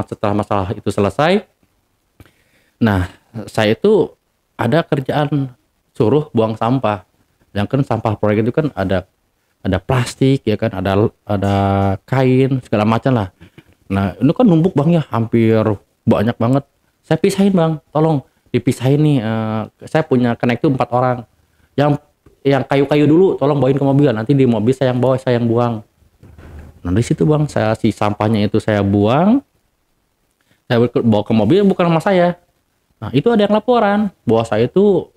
setelah masalah itu selesai, nah saya itu ada kerjaan suruh buang sampah. Yang kan sampah proyek itu kan ada plastik ya kan, ada kain segala macam lah. Nah ini kan numpuk bang ya, hampir banyak banget. Saya pisahin bang, tolong dipisahin nih. Saya punya connect tuh 4 orang. Yang kayu-kayu dulu tolong bawain ke mobil. Nanti di mobil saya yang bawa, saya yang buang. Nah di situ bang, si sampahnya itu saya buang. Saya bawa ke mobil bukan sama saya. Nah itu ada yang laporan bahwa saya itu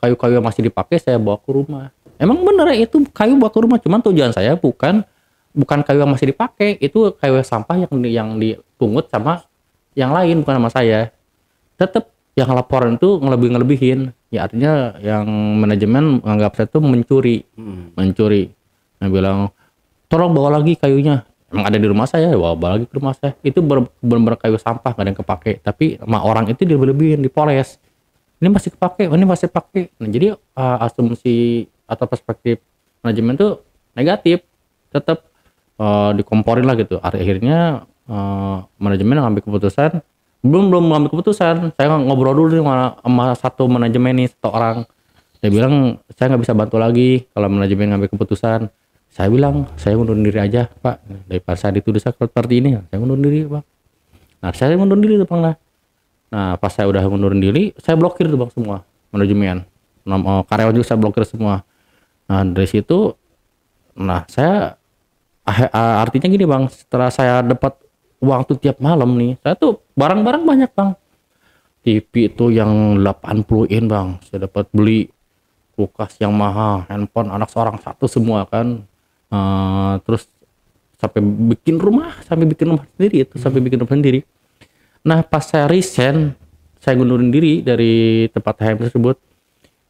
kayu-kayu yang masih dipakai saya bawa ke rumah. Emang bener ya itu kayu bawa ke rumah. Cuman tujuan saya bukan kayu yang masih dipakai, itu kayu sampah yang dipungut sama yang lain, bukan sama saya. Tetap yang laporan itu ngelebihin, ya artinya yang manajemen menganggap saya itu mencuri. Nah bilang tolong bawa lagi kayunya, emang ada di rumah saya, bawa lagi ke rumah saya. Itu benar-benar kayu sampah, gak ada yang kepake, tapi sama orang itu dilebihin, dipoles. Ini masih kepake, ini masih pakai. Nah jadi asumsi atau perspektif manajemen itu negatif, tetap dikomporin lah gitu. Akhirnya manajemen ngambil keputusan, belum ngambil keputusan. Saya ngobrol dulu sama satu manajemen nih, satu orang. Dia bilang saya nggak bisa bantu lagi kalau manajemen ngambil keputusan. Saya bilang saya mundur diri aja Pak, daripada saya dituduh seperti ini. Saya mundur diri Pak. Nah saya mundur diri tuh Bang. Nah pas saya udah mundurin diri, saya blokir tuh Bang semua manajemen. Karyawan juga saya blokir semua. Nah dari situ, nah saya artinya gini Bang, setelah saya dapat uang tuh tiap malam nih, saya tuh barang-barang banyak Bang. TV itu yang 80 in Bang, saya dapat beli. Kulkas yang mahal, handphone anak seorang satu semua kan. Terus sampai bikin rumah sendiri. Nah pas saya resign, saya ngundurin diri dari tempat THM tersebut,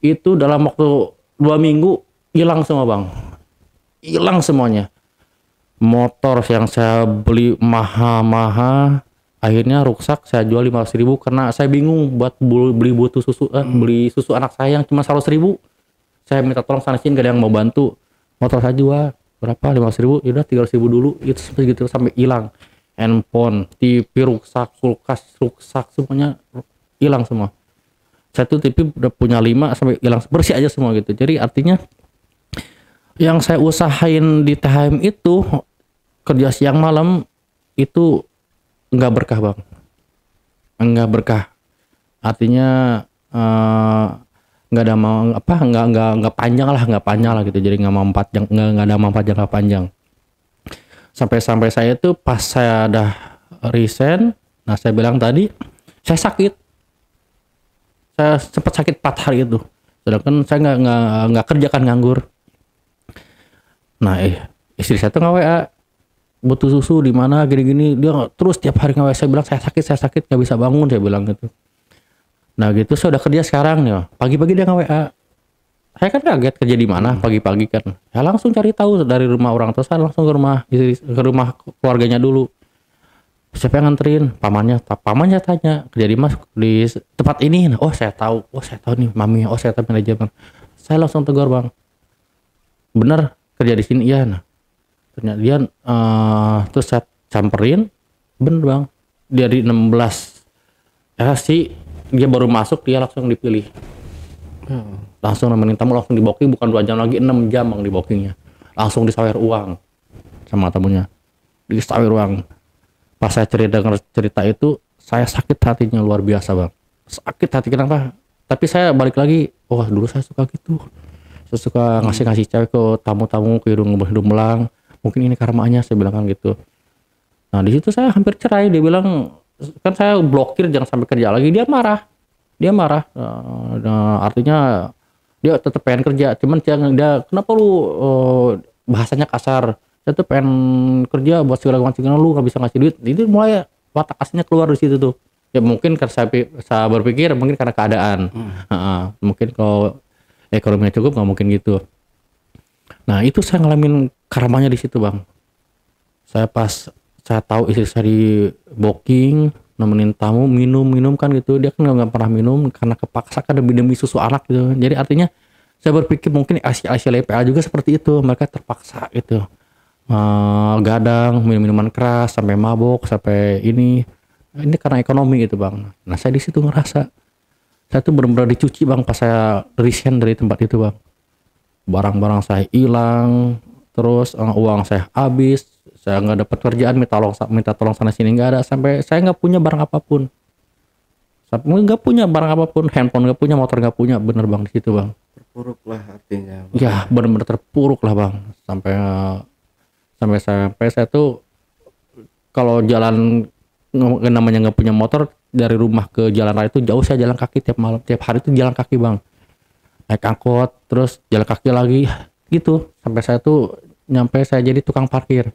itu dalam waktu 2 minggu hilang semua Bang, hilang semuanya. Motor yang saya beli mahal akhirnya rusak, saya jual 500.000 karena saya bingung buat beli susu, beli susu anak saya yang cuma 100.000. Saya minta tolong sana sini, gak ada yang mau bantu. Motor saya jual berapa, 500.000, yaudah 300.000 dulu. Itu seperti gitu sampai hilang. Handphone, TV rusak, kulkas rusak, semuanya hilang semua. Saya tuh TV udah punya 5 sampai hilang bersih aja semua gitu. Jadi artinya yang saya usahain di THM itu kerja siang malam itu nggak berkah Bang, nggak berkah. Artinya nggak ada mau apa nggak panjang lah gitu, jadi nggak manfaat nggak ada manfaat jangka panjang. Sampai saya tuh pas saya udah resign, nah saya bilang tadi saya sakit, saya sempat sakit 4 hari itu, sedangkan saya nggak kerja kan, nganggur. Nah istri saya tuh nge WA, butuh susu di mana gini-gini, dia terus tiap hari nge WA. Saya bilang saya sakit nggak bisa bangun, saya bilang gitu. Nah gitu, saya udah kerja sekarang nih, pagi-pagi dia nge-WA. Saya kan kaget kerja di mana pagi-pagi kan. Saya langsung cari tahu dari rumah orang tua, saya langsung ke rumah keluarganya dulu. Siapa yang nganterin? Pamannya tanya, kerja di tempat ini. Oh saya tahu nih mami, saya tahu manajemen. Saya langsung tegur, bang, bener kerja di sini? Iya. Nah ternyata dia terus saya samperin, bener bang, dari 16 sih. Dia baru masuk, dia langsung dipilih. Langsung nemenin tamu, langsung di booking, bukan 2 jam lagi, 6 jam bang di bookingnya. Langsung disawer uang sama tamunya. Disawer uang. Pas saya cerita itu, saya sakit hatinya luar biasa bang. Sakit hati, kenapa? Tapi saya balik lagi, dulu saya suka gitu. Saya suka ngasih cewek ke tamu-tamu, ke hidung belang. Mungkin ini karmanya, saya bilang kan gitu. Nah di situ saya hampir cerai. Dia bilang, kan saya blokir jangan sampai kerja lagi. Dia marah. Artinya dia tetap pengen kerja, cuman dia kenapa lu bahasanya kasar. Saya tuh pengen kerja buat segala macam, lu nggak bisa ngasih duit. Itu mulai watak aslinya keluar di situ tuh. Ya mungkin karena saya berpikir mungkin karena keadaan. Mungkin kalau ekonominya cukup nggak mungkin gitu. Nah itu saya ngalamin karmanya di situ bang. Saya tahu istri saya di booking, nemenin tamu minum kan gitu. Dia kan nggak pernah minum karena kepaksa kan demi susu anak gitu. Jadi artinya saya berpikir mungkin Asia LPA juga seperti itu. Mereka terpaksa gitu. Gadang, minuman keras, sampai mabok, sampai ini karena ekonomi gitu bang. Nah saya di situ ngerasa saya tuh benar-benar dicuci bang pas saya resign dari tempat itu bang. Barang-barang saya hilang, terus uang saya habis. Saya nggak dapat kerjaan, minta tolong sana sini nggak ada, sampai saya nggak punya barang apapun, handphone nggak punya, motor nggak punya, bener bang di situ bang. Terpuruk lah artinya. Ya bener-bener terpuruk lah bang, sampai saya tuh kalau jalan namanya nggak punya motor, dari rumah ke jalan raya itu jauh, saya jalan kaki tiap hari itu jalan kaki bang, naik angkot terus jalan kaki lagi gitu, sampai saya tuh saya jadi tukang parkir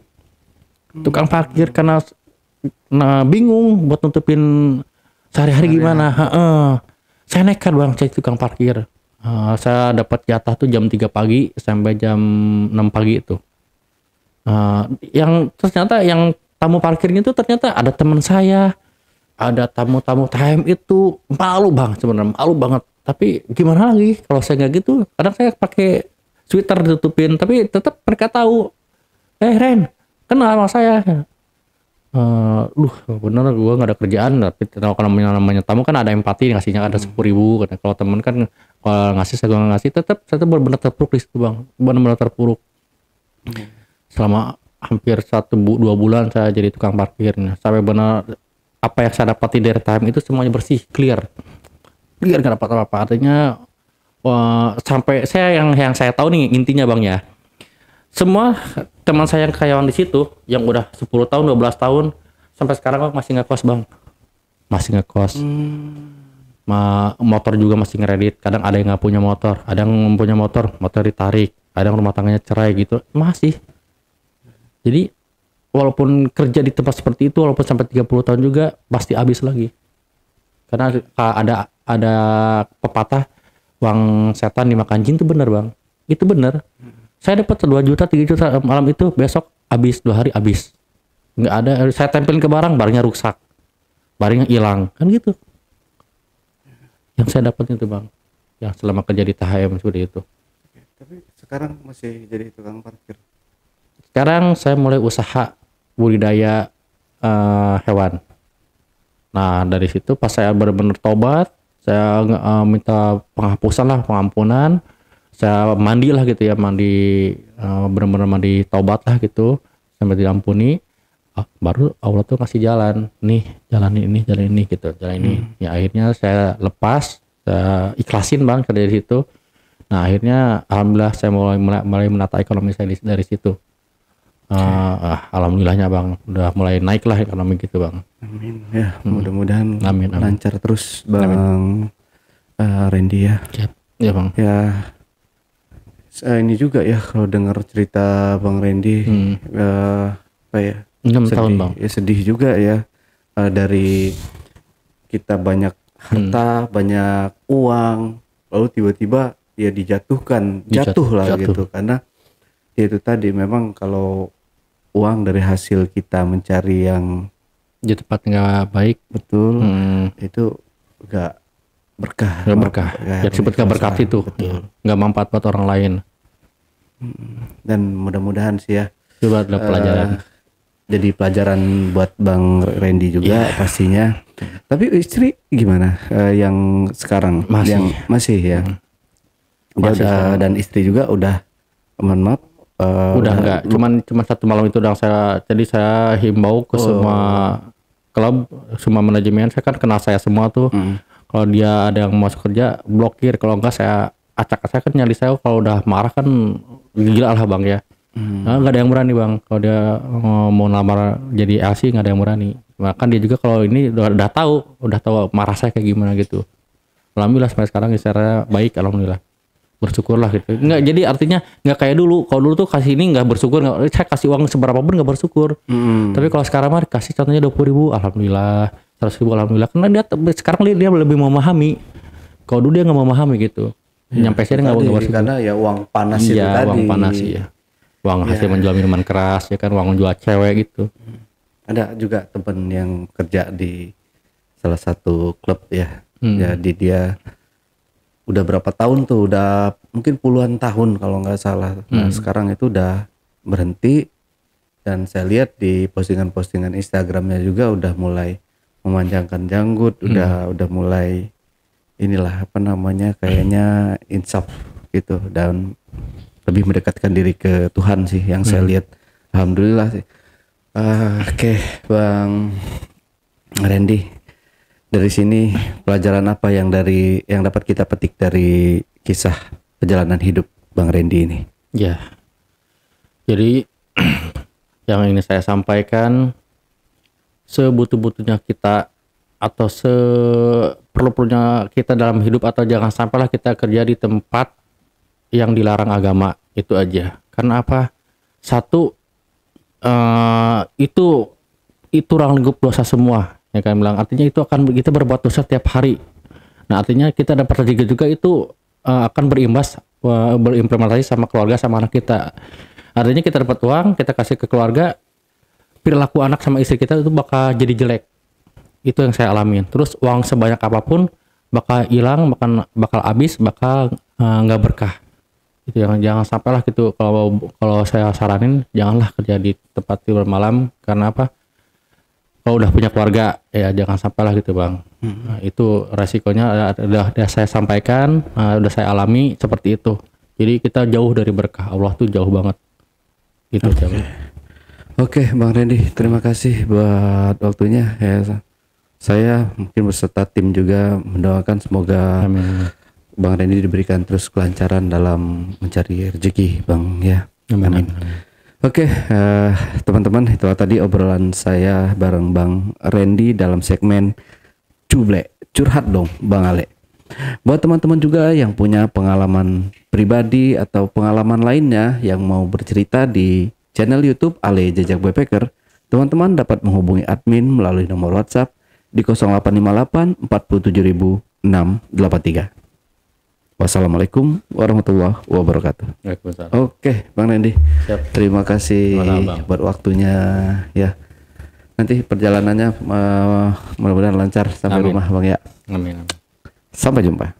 karena bingung buat nutupin sehari-hari gimana. Saya nekat bang jadi tukang parkir. Saya dapat jatah tuh jam 3 pagi sampai jam 6 pagi itu. Yang ternyata yang tamu parkirnya itu ternyata ada teman saya, ada tamu-tamu time itu, malu bang, sebenarnya malu banget. Tapi gimana lagi kalau saya nggak gitu, kadang saya pakai sweater ditutupin, tapi tetap mereka tahu. Ren, kenal sama saya. Bener gue nggak ada kerjaan, tapi kalau namanya tamu kan ada empati, ngasihnya ada 10.000. Kalau temen kan kalau ngasih saya nggak ngasih, tetap saya tuh benar-benar terpuruk di situ bang, benar-benar terpuruk. Selama hampir 1-2 bulan saya jadi tukang parkir, sampai benar apa yang saya dapati dari time itu semuanya bersih, clear nggak dapat apa-apa. Artinya sampai saya yang saya tahu nih intinya bang ya, semua teman saya yang karyawan di situ yang udah 10 tahun 12 tahun sampai sekarang masih ngekos bang, masih ngekos. Motor juga masih ngeredit. Kadang ada yang nggak punya motor, ada yang punya motor ditarik, ada yang rumah tangganya cerai gitu, masih. Jadi walaupun kerja di tempat seperti itu, walaupun sampai 30 tahun juga pasti habis lagi. Karena ada pepatah uang setan dimakan jin, itu benar bang, itu benar. Saya dapat 2 juta 3 juta malam itu, besok habis, 2 hari habis, nggak ada. Saya tempelin ke barangnya rusak, barangnya hilang, kan gitu. Yang saya dapat itu bang, yang selama kerja di THM seperti itu. Tapi sekarang masih jadi tukang parkir? Sekarang saya mulai usaha budidaya hewan. Nah dari situ pas saya benar-benar tobat, saya minta pengampunan, saya mandi lah gitu ya, benar-benar mandi tobat lah gitu, sampai diampuni. Baru Allah tuh kasih jalan, nih jalan ini gitu, jalan ini. Ya akhirnya saya lepas Saya ikhlasin Bang kerja di situ. Nah akhirnya alhamdulillah saya mulai menata ekonomi saya dari situ. Alhamdulillahnya Bang udah mulai naik lah ekonomi gitu Bang. Amin ya, mudah-mudahan Amin. lancar terus Bang Randy ya. Siap. Ya Bang. Ya ini juga ya kalau dengar cerita Bang Randy apa ya 6 tahun Bang. ya sedih juga ya. Dari kita banyak harta, banyak uang, lalu tiba-tiba ya jatuh lah gitu, karena ya itu tadi memang kalau uang dari hasil kita mencari yang Di tempat nggak baik. betul itu nggak berkah. Ya disebut nggak berkah itu. Nggak manfaat buat orang lain. Dan mudah-mudahan sih ya Coba ada pelajaran. jadi pelajaran buat Bang Randy juga pastinya. Tapi istri gimana yang sekarang? Masih. Yang masih ya. Dan istri juga udah, mohon maaf, udah enggak, cuman satu malam itu udah saya himbau ke semua klub, semua manajemen. Saya kan kenal saya semua tuh. Kalau dia ada yang masuk kerja blokir, kalau enggak saya acak. Saya kan nyali saya kalau udah marah kan gila lah Bang ya. Nah, nggak ada yang berani Bang kalau dia mau lamar jadi LC, nggak ada yang berani. Bahkan dia juga kalau ini udah tahu marah saya kayak gimana gitu. Alhamdulillah sampai sekarang istilahnya baik, alhamdulillah. Bersyukurlah gitu. Nggak, jadi artinya nggak kayak dulu. Kalau dulu tuh kasih ini nggak bersyukur, saya kasih uang seberapa pun nggak bersyukur. Tapi kalau sekarang mah kasih contohnya 20.000, alhamdulillah, 100.000, alhamdulillah. Karena sekarang dia lebih memahami. Kalau dulu dia nggak memahami gitu. Nyampe sini nggak bersyukur. Karena ya uang panas itu Iya, tadi. uang panas ya. Uang hasil menjual minuman keras ya kan, uang menjual cewek gitu. Ada juga temen yang kerja di salah satu klub ya. Jadi dia udah berapa tahun tuh, udah mungkin puluhan tahun kalau nggak salah. Nah sekarang itu udah berhenti, dan saya lihat di postingan-postingan Instagramnya juga udah mulai memanjangkan janggut, udah mulai inilah apa namanya, kayaknya insaf gitu, dan lebih mendekatkan diri ke Tuhan sih yang saya lihat. Alhamdulillah sih. Oke, Bang Randy, dari sini pelajaran apa yang dapat kita petik dari kisah perjalanan hidup Bang Randy ini? Ya. Jadi yang ini saya sampaikan, sebutuh-butuhnya kita atau seperlu-perlunya kita dalam hidup, atau jangan sampailah kita kerja di tempat yang dilarang agama, itu aja. Karena apa? Satu, itu orang lingkup dosa semua, ya kan bilang. Artinya itu akan kita berbuat dosa tiap hari. Nah artinya kita dapat rezeki juga itu akan berimplementasi sama keluarga, sama anak kita. Artinya kita dapat uang, kita kasih ke keluarga, perilaku anak sama istri kita itu bakal jadi jelek. Itu yang saya alamin. Terus uang sebanyak apapun bakal hilang, bakal habis, bakal nggak berkah. Itu jangan sampailah gitu. Kalau saya saranin, janganlah kerja di tempat tidur malam. Karena apa? Kalau udah punya keluarga, ya jangan sampailah gitu Bang. Nah, itu resikonya udah saya sampaikan, udah saya alami seperti itu. Jadi kita jauh dari berkah Allah tuh, jauh banget. Gitu. Oke, Bang Randy, terima kasih buat waktunya ya. Saya mungkin beserta tim juga mendoakan semoga Bang Randy diberikan terus kelancaran dalam mencari rezeki, Bang ya. Amin. Oke, teman-teman, itulah tadi obrolan saya bareng Bang Randy dalam segmen Cuble, curhat dong Bang Ale. Buat teman-teman juga yang punya pengalaman pribadi atau pengalaman lainnya yang mau bercerita di channel YouTube Ale Jejak Backpacker, teman-teman dapat menghubungi admin melalui nomor WhatsApp di 0858 47683. Wassalamualaikum warahmatullahi wabarakatuh. Waalaikumsalam. Oke, Bang Randy. Siap. Terima kasih buat waktunya ya. Nanti perjalanannya mudah-mudahan lancar sampai rumah Bang ya. Amin. Sampai jumpa.